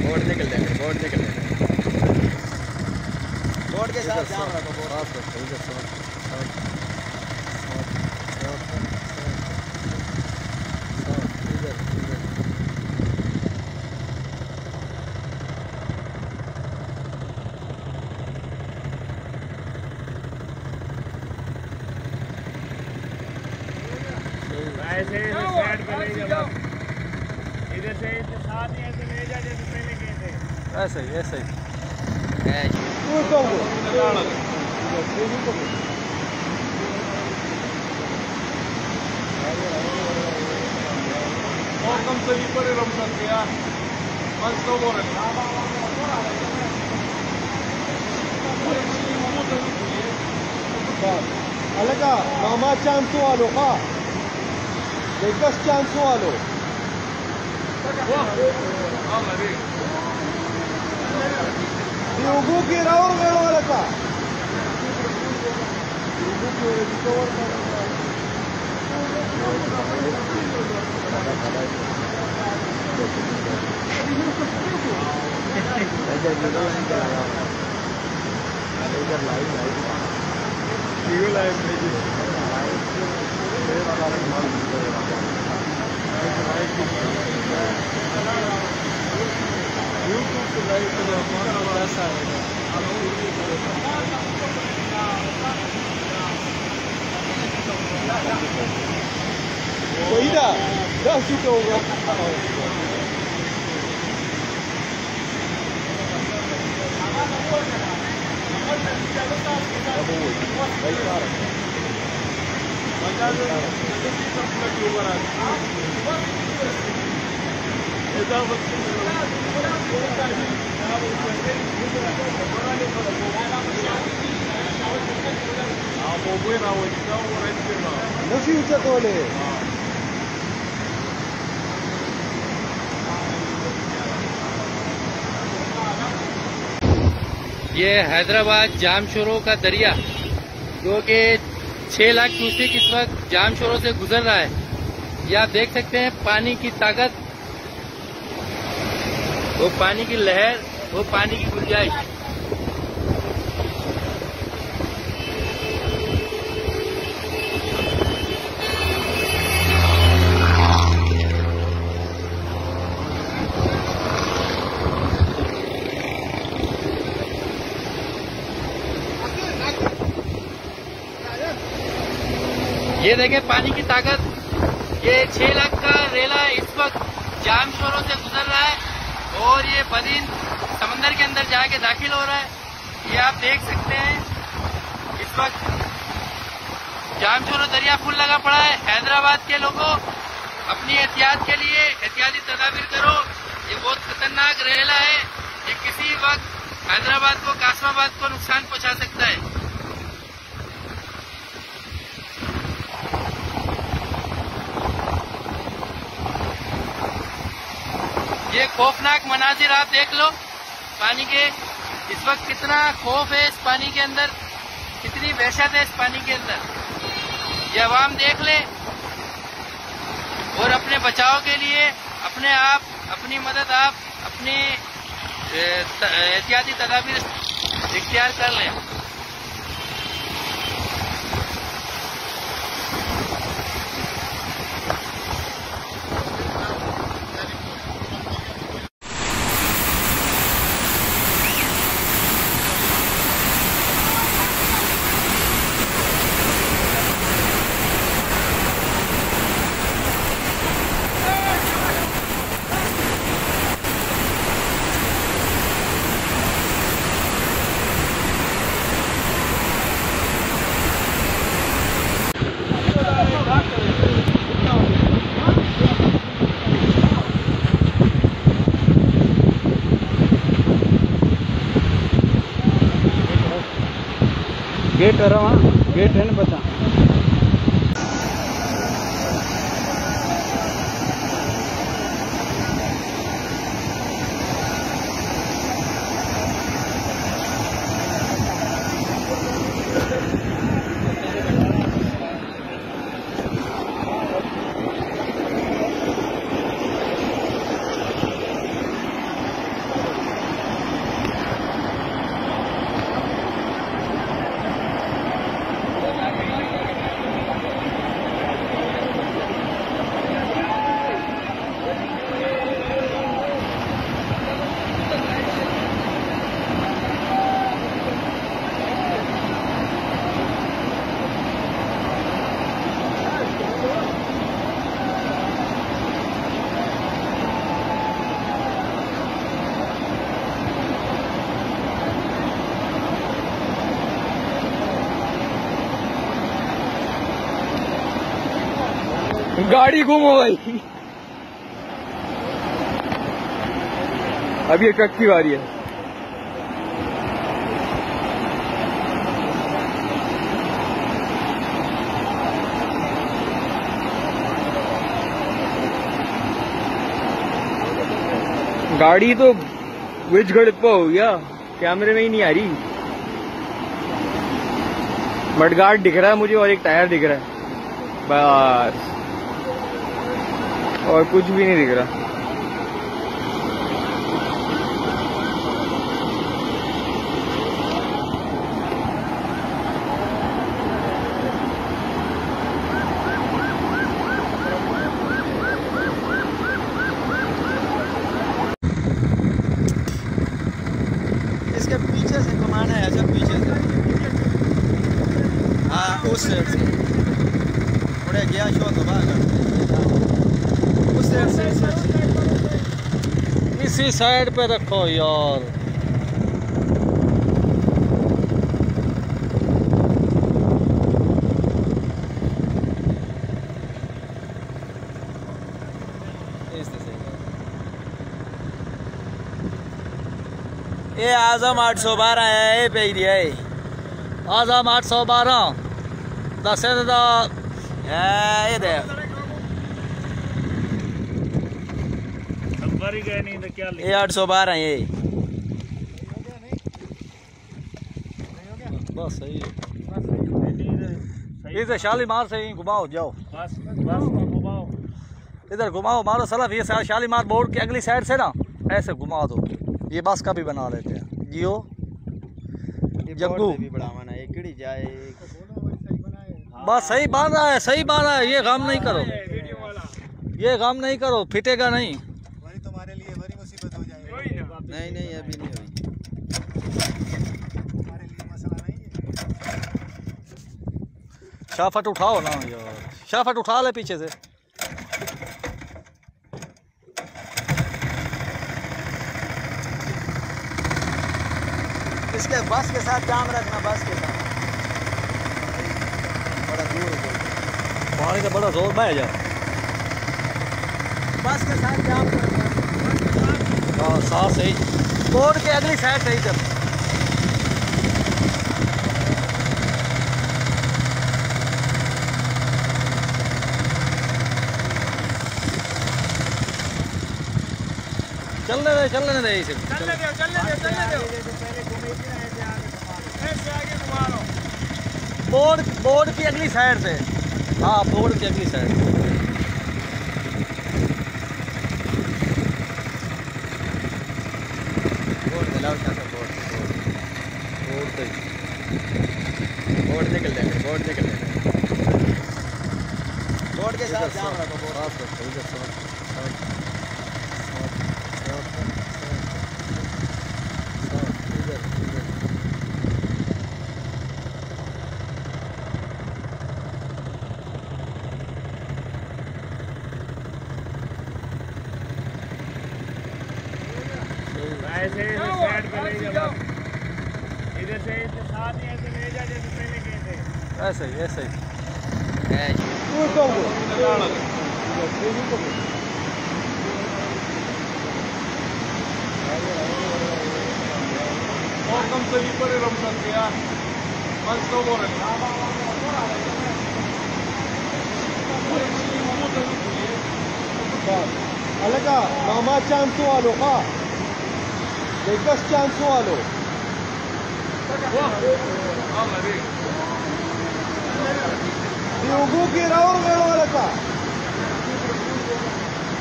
बोर्ड निकल जाएगा, बोर्ड के साथ जाम रखो। ऐसे साइड पे ले जाओ, इधर से साथ ही ऐसे ले जा जैसे पहले गए थे। ऐसे ही ऐसे ही। Alaga, mama chance वालों का, लेकस chance वालों। योगों के राउर गए वाला का। योगों के रिकवर करना। वही ना, 10 चुके होगा। Nasi ucap oleh. ये हैदराबाद जामशोरों का दरिया जो कि 6 लाख क्यूसेक इस वक्त जामशोरों से गुजर रहा है। ये आप देख सकते हैं पानी की ताकत, वो पानी की लहर, वो पानी की गुंजाइश। ये देखें पानी की ताकत। ये 6 लाख का रेला इस वक्त जाम शोरों से गुजर रहा है और ये बदीन समंदर के अंदर जाके दाखिल हो रहा है। ये आप देख सकते हैं इस वक्त जाम शोरों दरिया फुल लगा पड़ा है। हैदराबाद के लोगों अपनी एहतियात के लिए एहतियाती तदाबीर करो। ये बहुत खतरनाक रेला है। ये किसी वक्त हैदराबाद को कासमाबाद को नुकसान पहुंचा सकता है। ये खौफनाक मनाजिर आप देख लो पानी के। इस वक्त कितना खौफ है इस पानी के अंदर, कितनी वहशत है इस पानी के अंदर। ये अवाम देख ले और अपने बचाव के लिए अपने आप अपनी मदद आप अपनी एहतियाती तदाबीर इख्तियार कर लें। गेट है वहाँ, गेट है ना बता। गाड़ी गुम हो गई। अब ये ट्रक की बारी है। गाड़ी तो विच गड़प हो गया, कैमरे में ही नहीं आ रही। मडगार्ड दिख रहा है मुझे और एक टायर दिख रहा है बस, और कुछ भी नहीं दिख रहा। इसके पीछे से घुमाना है, अच्छा पीछे से, हाँ उस साइड से थोड़े गया शो तो उस साइड से, इसी साइड पे रखो यार। ये आजम 812 है, ये पे दिया है आजम 812 दस ये दे नंबर ही गए नहीं तो क्या ये 812 ये बस सही है। इधर शालीमार से ही घुमाओ, जाओ बस घुमाओ, इधर घुमाओ, मारो सलफ। ये शालीमार बोर्ड की अगली साइड से ना ऐसे घुमा दो। ये बस का भी बना लेते हैं जियो जग्गू भी बढ़ावा ना एकड़ी जाए। बस सही बात है, सही बात है। ये काम नहीं करो, ये काम नहीं करो, फिटेगा नहीं। वही तुम्हारे लिए बड़ी मुसीबत हो जाएगी। नहीं नहीं अभी नहीं हुई, तुम्हारे लिए मसला नहीं है। शाफट उठाओ ना यार, शाफट उठा ले पीछे से। इसके बस के साथ जाम रखना, बस के साथ बड़ा दूर पानी का बड़ा जोर बह जा। बस के साथ जाम रखना। हाँ साथ सही, बोर्ड के अगली साइड सही कर। चलने दे इसे। चलने दो, चलने दो, चलने दो। पहले घूमे ही ना ऐसे आगे घुमा लो। बोर्ड की अगली साइड से। हाँ बोर्ड की अगली साइड। बोर्ड दिलाओ क्या था, बोर्ड निकल जाएगा, बोर्ड निकल जाएगा। बोर्ड के साथ जाम रखो, बोर्ड ऐसे साइड पे ले जाओ, इधर से साथ ही ऐसे ले जा जैसे पहले गए थे। ऐसे ही ऐसे ही। Alaga, mama chance walo ka. Degas chance walo. Diugo ki raur galo alaga.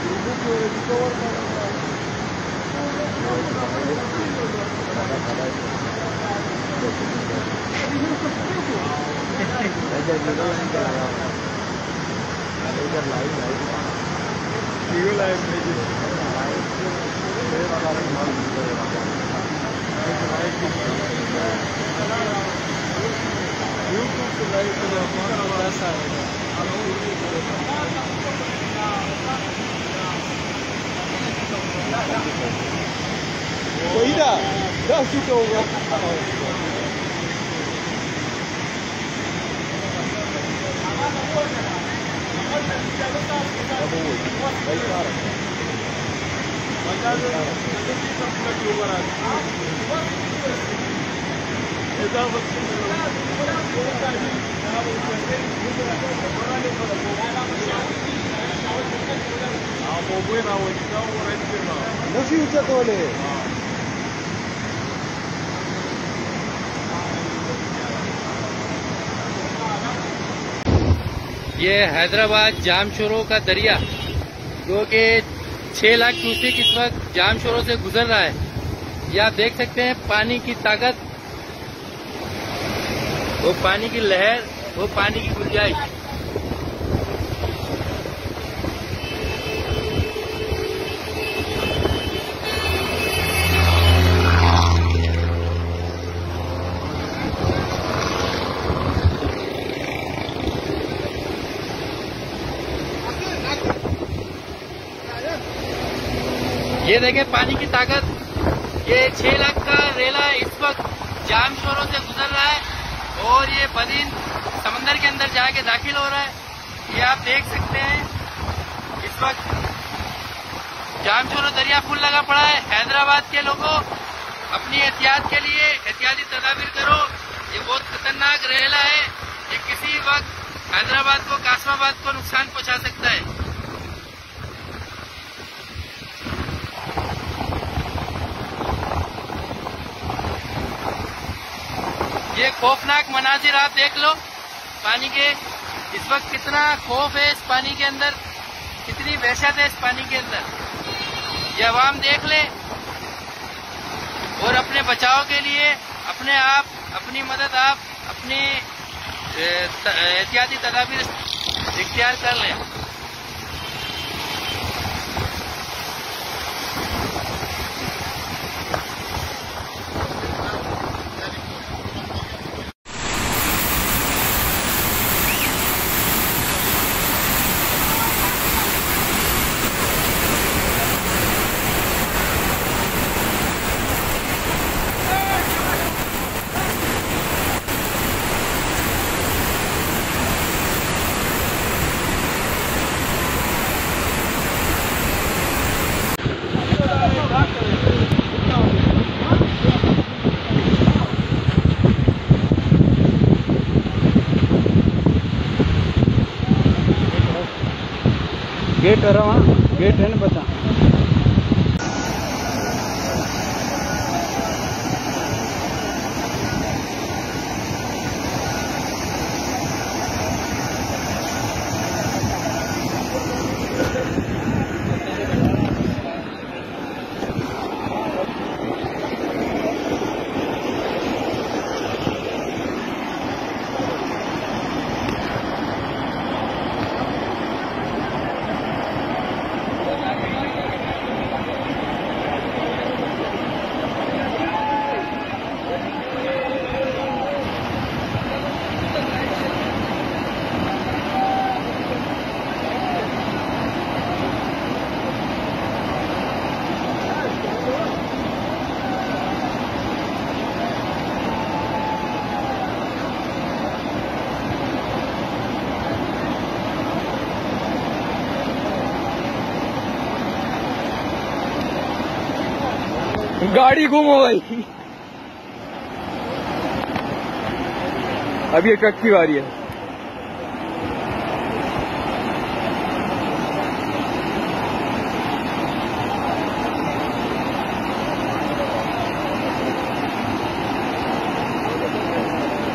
Diugo ki recover Ida, dah suka orang. Nasi ucap boleh. ये हैदराबाद जामशोरों का दरिया जो कि 6 लाख क्यूसेक इस वक्त जामशोरों से गुजर रहा है। ये आप देख सकते हैं पानी की ताकत, वो पानी की लहर, वो पानी की गुंजाइश। ये देखें पानी की ताकत। ये 6 लाख का रेला इस वक्त जामशोरों से गुजर रहा है और ये बदीन समंदर के अंदर जाके दाखिल हो रहा है। ये आप देख सकते हैं इस वक्त जामशोरों दरिया फुल लगा पड़ा है। हैदराबाद के लोगों अपनी एहतियात के लिए एहतियाती तदाबीर करो। ये बहुत खतरनाक रेला है, ये किसी वक्त हैदराबाद को, कासमाबाद को नुकसान पहुंचा सकता है। ये खौफनाक मनाजिर आप देख लो पानी के। इस वक्त कितना खौफ है इस पानी के अंदर, कितनी वहशत है इस पानी के अंदर। ये अवाम देख ले और अपने बचाव के लिए अपने आप, अपनी मदद आप अपनी एहतियाती तदाबीर इख्तियार कर लें। गेट है वहाँ, गेट है ना बता। गाड़ी गुम हो गई। अब ये ट्रक की बारी है।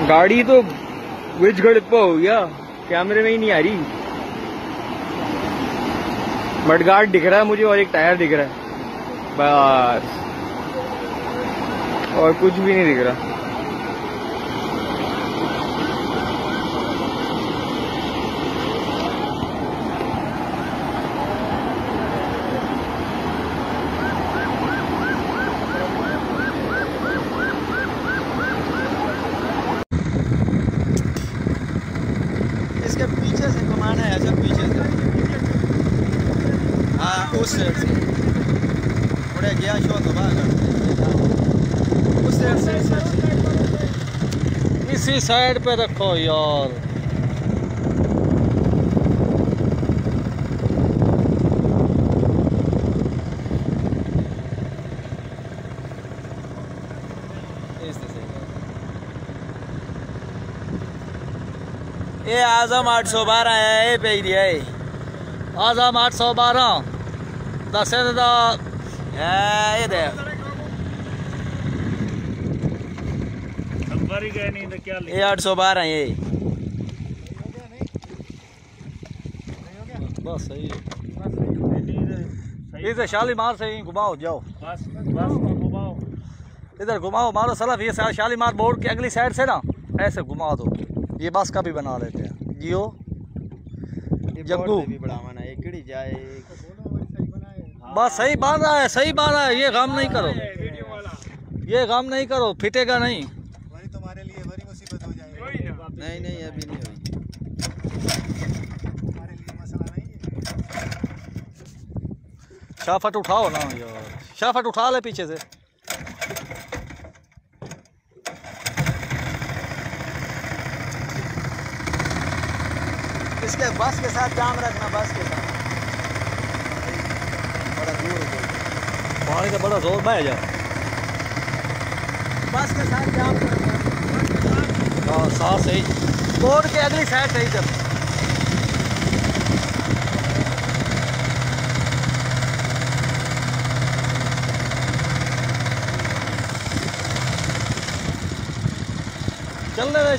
गाड़ी तो विच गड़ पे हो गया, कैमरे में ही नहीं आ रही। मडगार्ड दिख रहा है मुझे और एक टायर दिख रहा है, बस और कुछ भी नहीं दिख रहा। इसके पीछे से घुमाना है, सब पीछे से। हाँ उस साइड से थोड़ा गया शो तो भागा उस साइड से, इस साइड से। इसी साइड पे रखो यार। ये आजम 812 है, ये पे दिया है आजम 812 दस ये देख नंबर ही गए नहीं तो क्या ये 812 है ये। बस सही है। इधर शालीमार से ही घुमाओ, जाओ बस घुमाओ, इधर घुमाओ, मारो सलाफ। ये शालीमार बोर्ड की अगली साइड से ना ऐसे घुमा दो। ये बस का भी बना लेते हैं जियो जग्गू। बस सही बांध रहा है, सही बांध रहा है। ये काम नहीं करो, ये काम नहीं करो, फिटेगा नहीं। वही तुम्हारे लिए बड़ी मुसीबत हो जाएगी। नहीं नहीं अभी नहीं हुई, हमारे लिए मसला नहीं है। शाफट उठाओ ना यार, शाफट उठा ले पीछे से। इसके बस के साथ जाम रखना, बस के साथ बड़ा दूर हो गया। पानी का बड़ा जोर में जा। बस के साथ जाम रखना। हाँ साथ सही, बोर्ड के अगली साइड सही जब।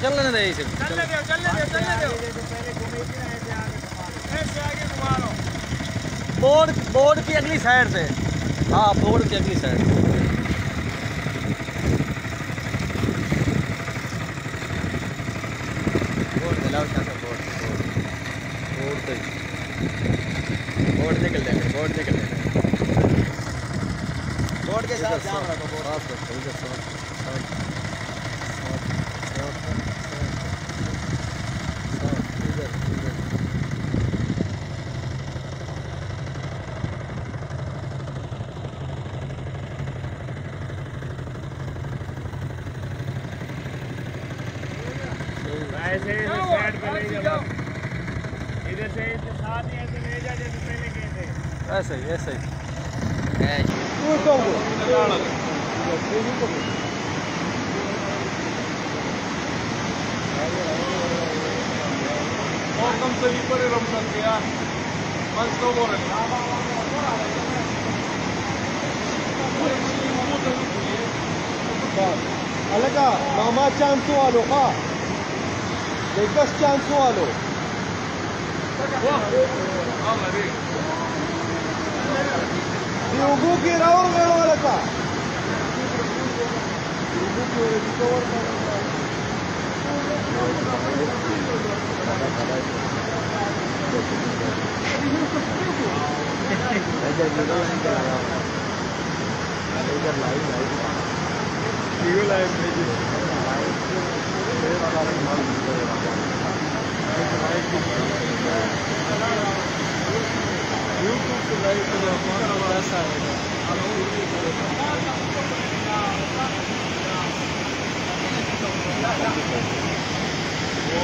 चलने दे इसे। चलने दो। ऐसे आगे घुमा लो। बोर्ड की अगली साइड से। हाँ बोर्ड की अगली साइड। बोर्ड निकल जाएगा, बोर्ड के साथ जाम रखो। ऐसे साइड पे ले जाओ, इधर से साथ ही ऐसे ले जा जैसे पहले गए थे। ऐसे ही ऐसे ही। और कम से भी पर रमजान के यार Alaga, mama chance walo ka. Legas chance walo. Diugu ki raur gano alaga. Diugu ki recover karna.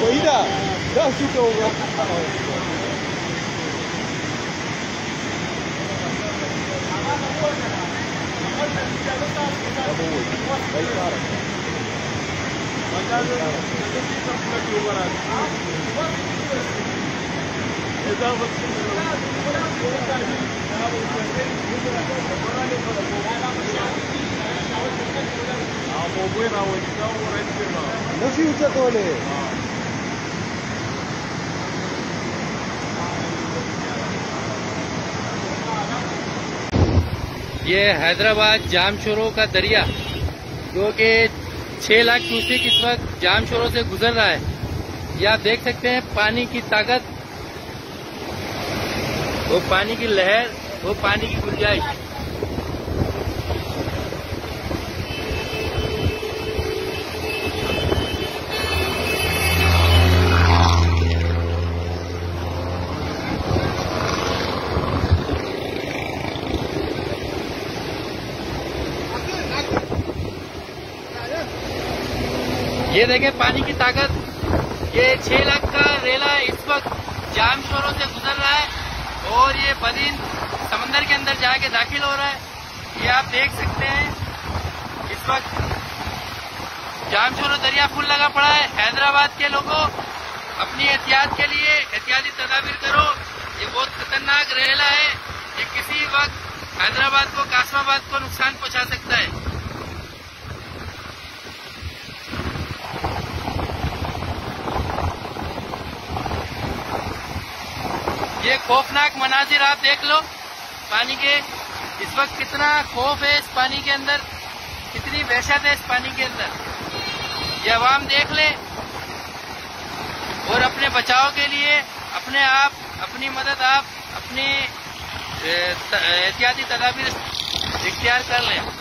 वही ना 10 चुका होगा नफी उच्च तोले ये हैदराबाद जामशोरों का दरिया जो कि 6 लाख क्यूसेक इस वक्त जामशोरों से गुजर रहा है। ये आप देख सकते हैं पानी की ताकत, वो पानी की लहर, वो पानी की गुंजाइश। ये देखें पानी की ताकत, ये 6 लाख का रेला इस वक्त जामशोरों से गुजर रहा है और ये बदीन समंदर के अंदर जाके दाखिल हो रहा है। ये आप देख सकते हैं इस वक्त जामशोरों दरिया फुल लगा पड़ा है। हैदराबाद के लोगों अपनी एहतियात के लिए एहतियाती तदाबीर करो, ये बहुत खतरनाक रेला है, ये किसी वक्त हैदराबाद को, कासमाबाद को नुकसान पहुंचा सकता है। ये खौफनाक मनाजिर आप देख लो पानी के, इस वक्त कितना खौफ है इस पानी के अंदर, कितनी वहशत है इस पानी के अंदर। ये अवाम देख ले और अपने बचाव के लिए अपने आप, अपनी मदद आप अपनी एहतियाती तदाबीर इख्तियार कर लें।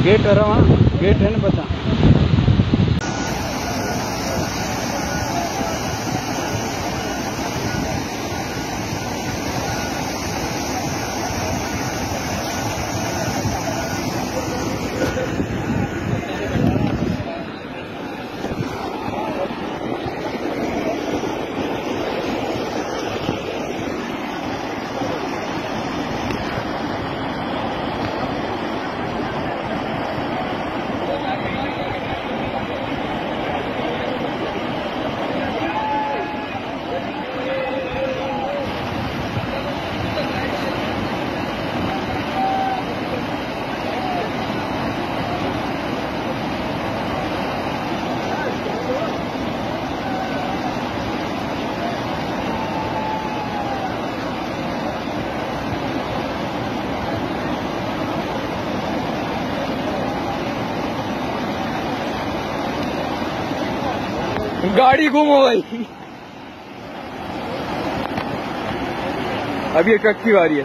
गेट रहा गेट है ना बता गाड़ी गुम हो गई। अभी ये ट्रक की बारी है।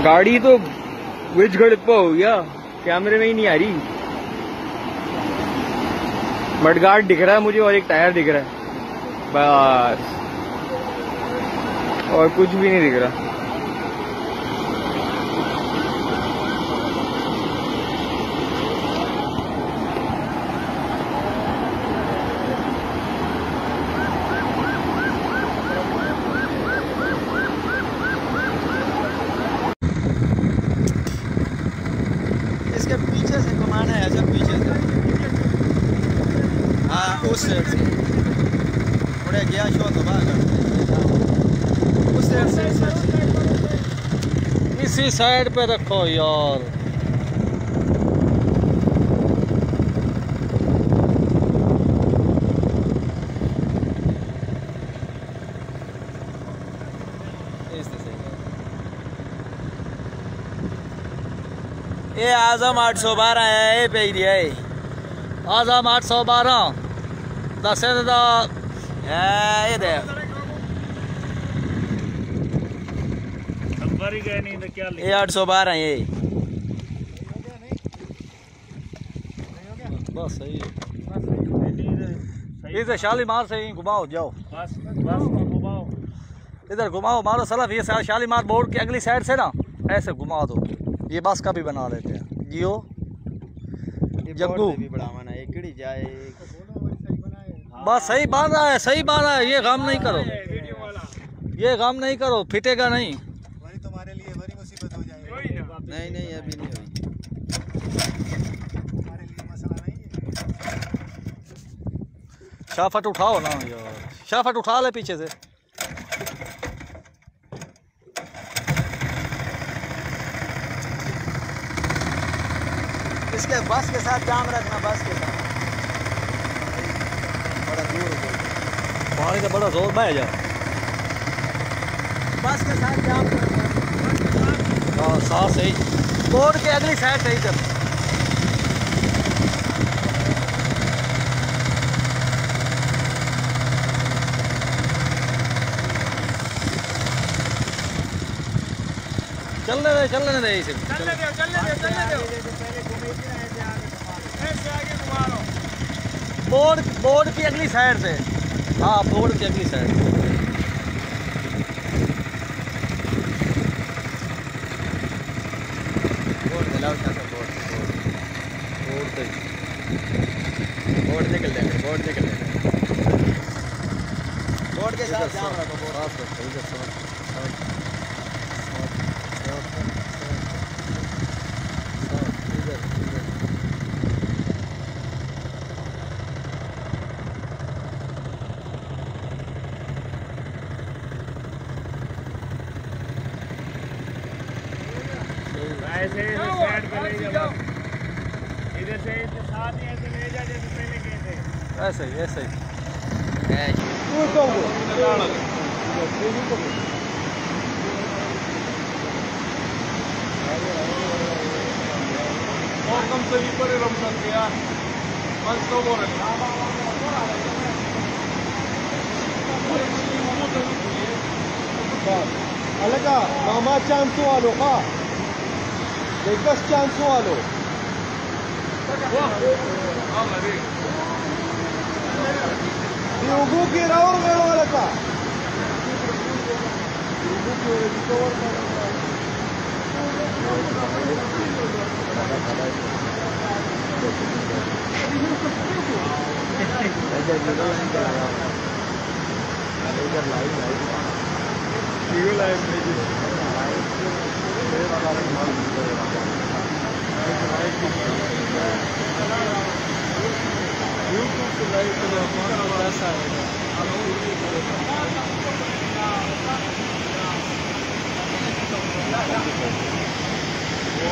गाड़ी तो विच गड़प्पा हो गया, कैमरे में ही नहीं आ रही। मडगार्ड दिख रहा है मुझे और एक टायर दिख रहा है बस, और कुछ भी नहीं दिख रहा। इसके पीछे से घुमाना है, जब पीछे से उस साइड से थोड़े गया शो तो भागा उस साइड से इसी साइड पे रखो यार। ये आजम 812 है, ये पे दिया है आजम 812 दस दा ये दे नंबर ही गए नहीं तो क्या ये 812 है ये। बस सही है। इधर शालीमार से ही घुमाओ, जाओ बस घुमाओ, इधर घुमाओ, मारो सलाफ। ये शालीमार बोर्ड की अगली साइड से ना ऐसे घुमा दो। ये बस का भी बना लेते हैं जियो जग्गू। बस सही बात है, सही बात है। ये काम नहीं करो, ये काम नहीं करो, फिटेगा नहीं। वही तुम्हारे लिए बड़ी मुसीबत हो जाएगी। नहीं नहीं अभी नहीं हुई। तुम्हारे लिए मसला नहीं है। शाफट उठाओ ना यार, शाफट उठा ले पीछे से। इसके बस के साथ जाम रखना, बस के साथ बड़ा दूर हो। पानी का बड़ा जोर में जा, बस के साथ जाम रखना। हाँ साफ सही। बोर्ड के अगली साइड सही कर। चलने दे इसे। चलने दो। ऐसे आगे घुमा लो। बोर्ड की अगली साइड से। हाँ बोर्ड की अगली साइड। बोर्ड निकल जाएंगे, बोर्ड के साथ जाम रखो। ऐसे साइड पे ले जाओ, इधर से साथ ही ऐसे ले जा जैसे पहले गए थे। ऐसे ही ऐसे ही। Alaga, mama chance वालों का, लेकस chance वालों। योगों के राउर गए वाला का। योगों के रिकवर करना।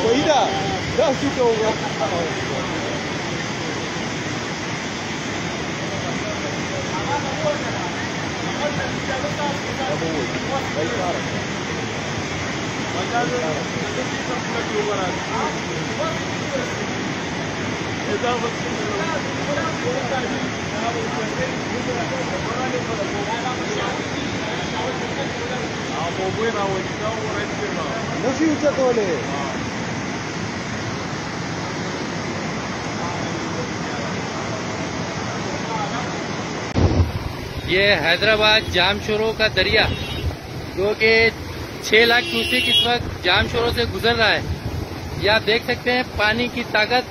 वही ना 10 चुके होगा। नशी उचकवले ये हैदराबाद जामशोरों का दरिया जो कि 6 लाख क्यूसेक इस वक्त जामशोरों से गुजर रहा है। ये आप देख सकते हैं पानी की ताकत,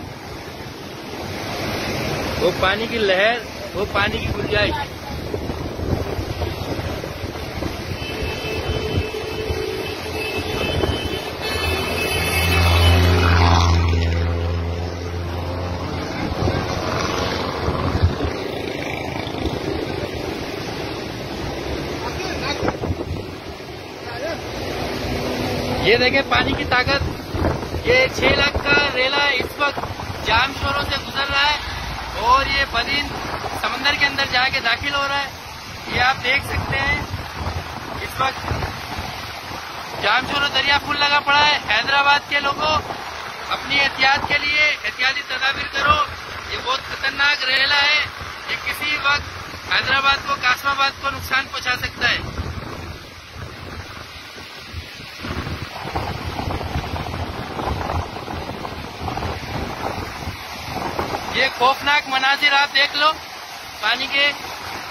वो पानी की लहर, वो पानी की गुंजाइश। ये देखें पानी की ताकत, ये 6 लाख का रेला इस वक्त जामशोरों से गुजर रहा है और ये बदीन समंदर के अंदर जाके दाखिल हो रहा है। ये आप देख सकते हैं इस वक्त जामशोरों दरिया फुल लगा पड़ा है। हैदराबाद के लोगों, अपनी एहतियात के लिए एहतियाती तदाबीर करो। ये बहुत खतरनाक रेला है, ये किसी वक्त हैदराबाद को, कासमाबाद को नुकसान पहुंचा सकता है। ये खौफनाक मनाजिर आप देख लो पानी के।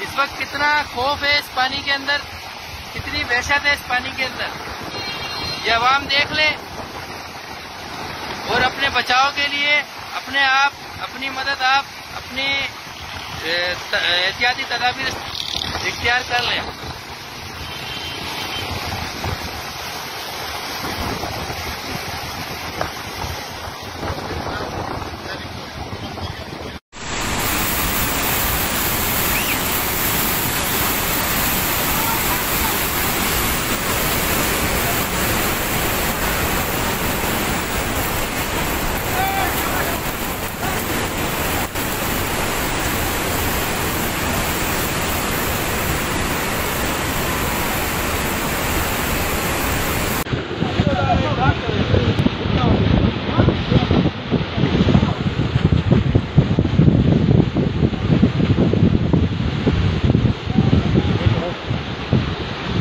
इस वक्त कितना खौफ है इस पानी के अंदर, कितनी वहशत है इस पानी के अंदर। ये अवाम देख ले और अपने बचाव के लिए अपने आप, अपनी मदद आप अपनी एहतियाती तदाबीर इख्तियार कर लें।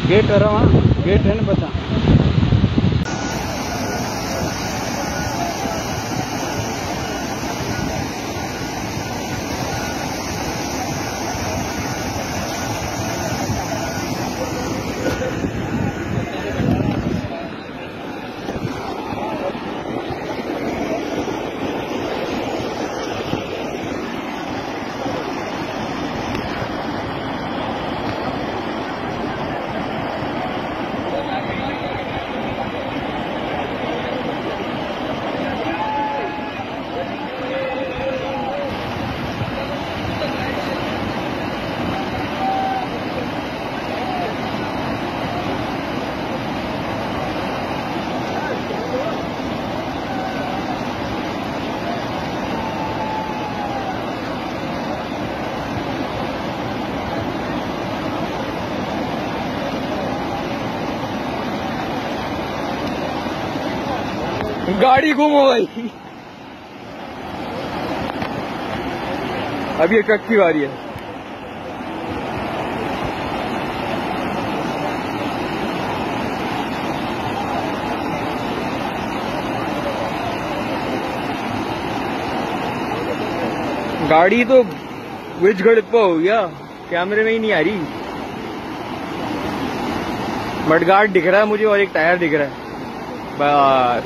गेट है वहाँ, गेट है ना बता। गाड़ी घूमो भाई। अब ये ट्रक की बारी है। गाड़ी तो विच गड़प्पा हो गया, कैमरे में ही नहीं आ रही। मडगार्ड दिख रहा है मुझे और एक टायर दिख रहा है बस,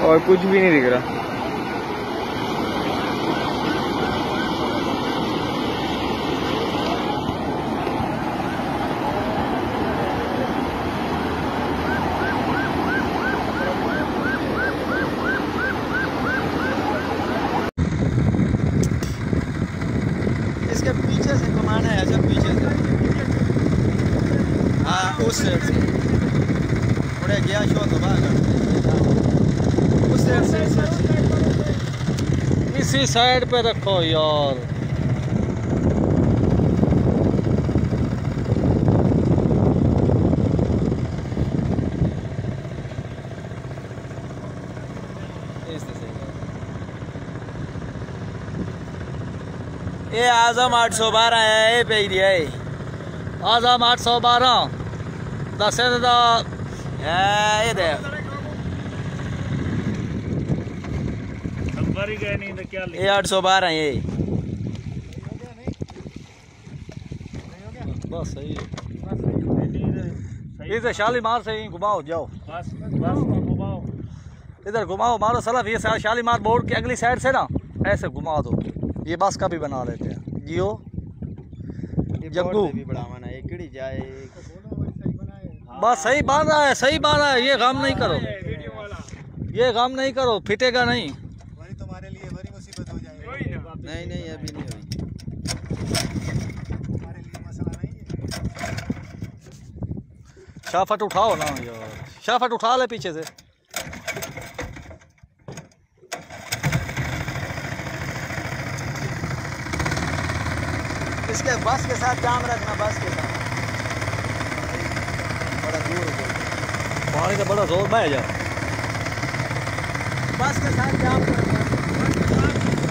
और कुछ भी नहीं दिख रहा। इसके पीछे से कमान है, अच्छा पीछे से, हाँ उस साइड से थोड़े गया शो तो उस साइड से इसी साइड पे रखो यार। आजम 812 है पे दिया है आजम 812 दस दा ये दे नंबर ही गए नहीं तो क्या ये 812 ये बस सही है। इधर शालीमार से ही घुमाओ जाओ, बस घुमाओ। इधर घुमाओ मारो सलफ, ये शालीमार बोर्ड की अगली साइड से ना ऐसे घुमा दो। ये बस का भी बना लेते हैं जियो जग्गू। भी बढ़ावा ना एक किड़ी जाए बस सही बात है, सही बात है। ये काम नहीं करो, ये काम नहीं करो, फिटेगा नहीं। वही तुम्हारे लिए बड़ी मुसीबत हो जाएगी। नहीं नहीं अभी नहीं हुई। तुम्हारे लिए मसला नहीं है। शाफट उठाओ ना यार, शाफट उठा ले पीछे से। इसके बस के साथ जाम रखना, बस के साथ बड़ा दूर हो गया। पानी का बड़ा जोर बह जा। बस के साथ जाम रखना।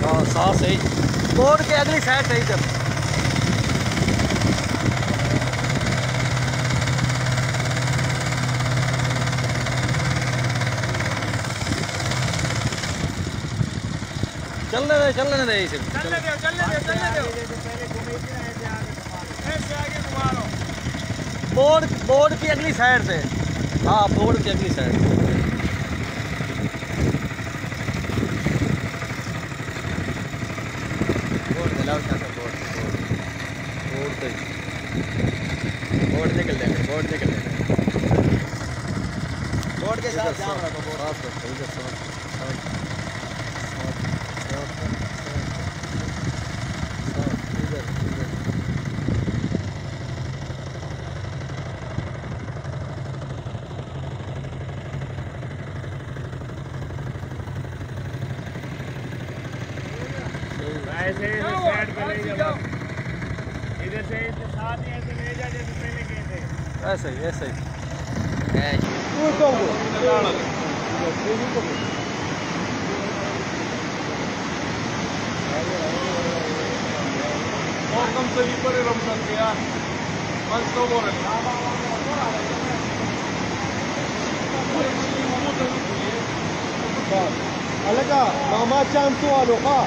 हाँ साफ सही, बोर्ड के अगली साइड से इधर। चलने दे इसे। बोर्ड की अगली साइड से, हाँ बोर्ड की अगली साइड। बोर्ड दिलाओ क्या था, बोर्ड निकल जाएगा, बोर्ड निकल जाएगा। बोर्ड के साथ जाम रखो, बोर्ड ऐसे साइड पे ले जाओ, इधर से साथ ही ऐसे ले जा जैसे पहले गए थे। ऐसे ही ऐसे ही। Alaga, mama chantu aloha.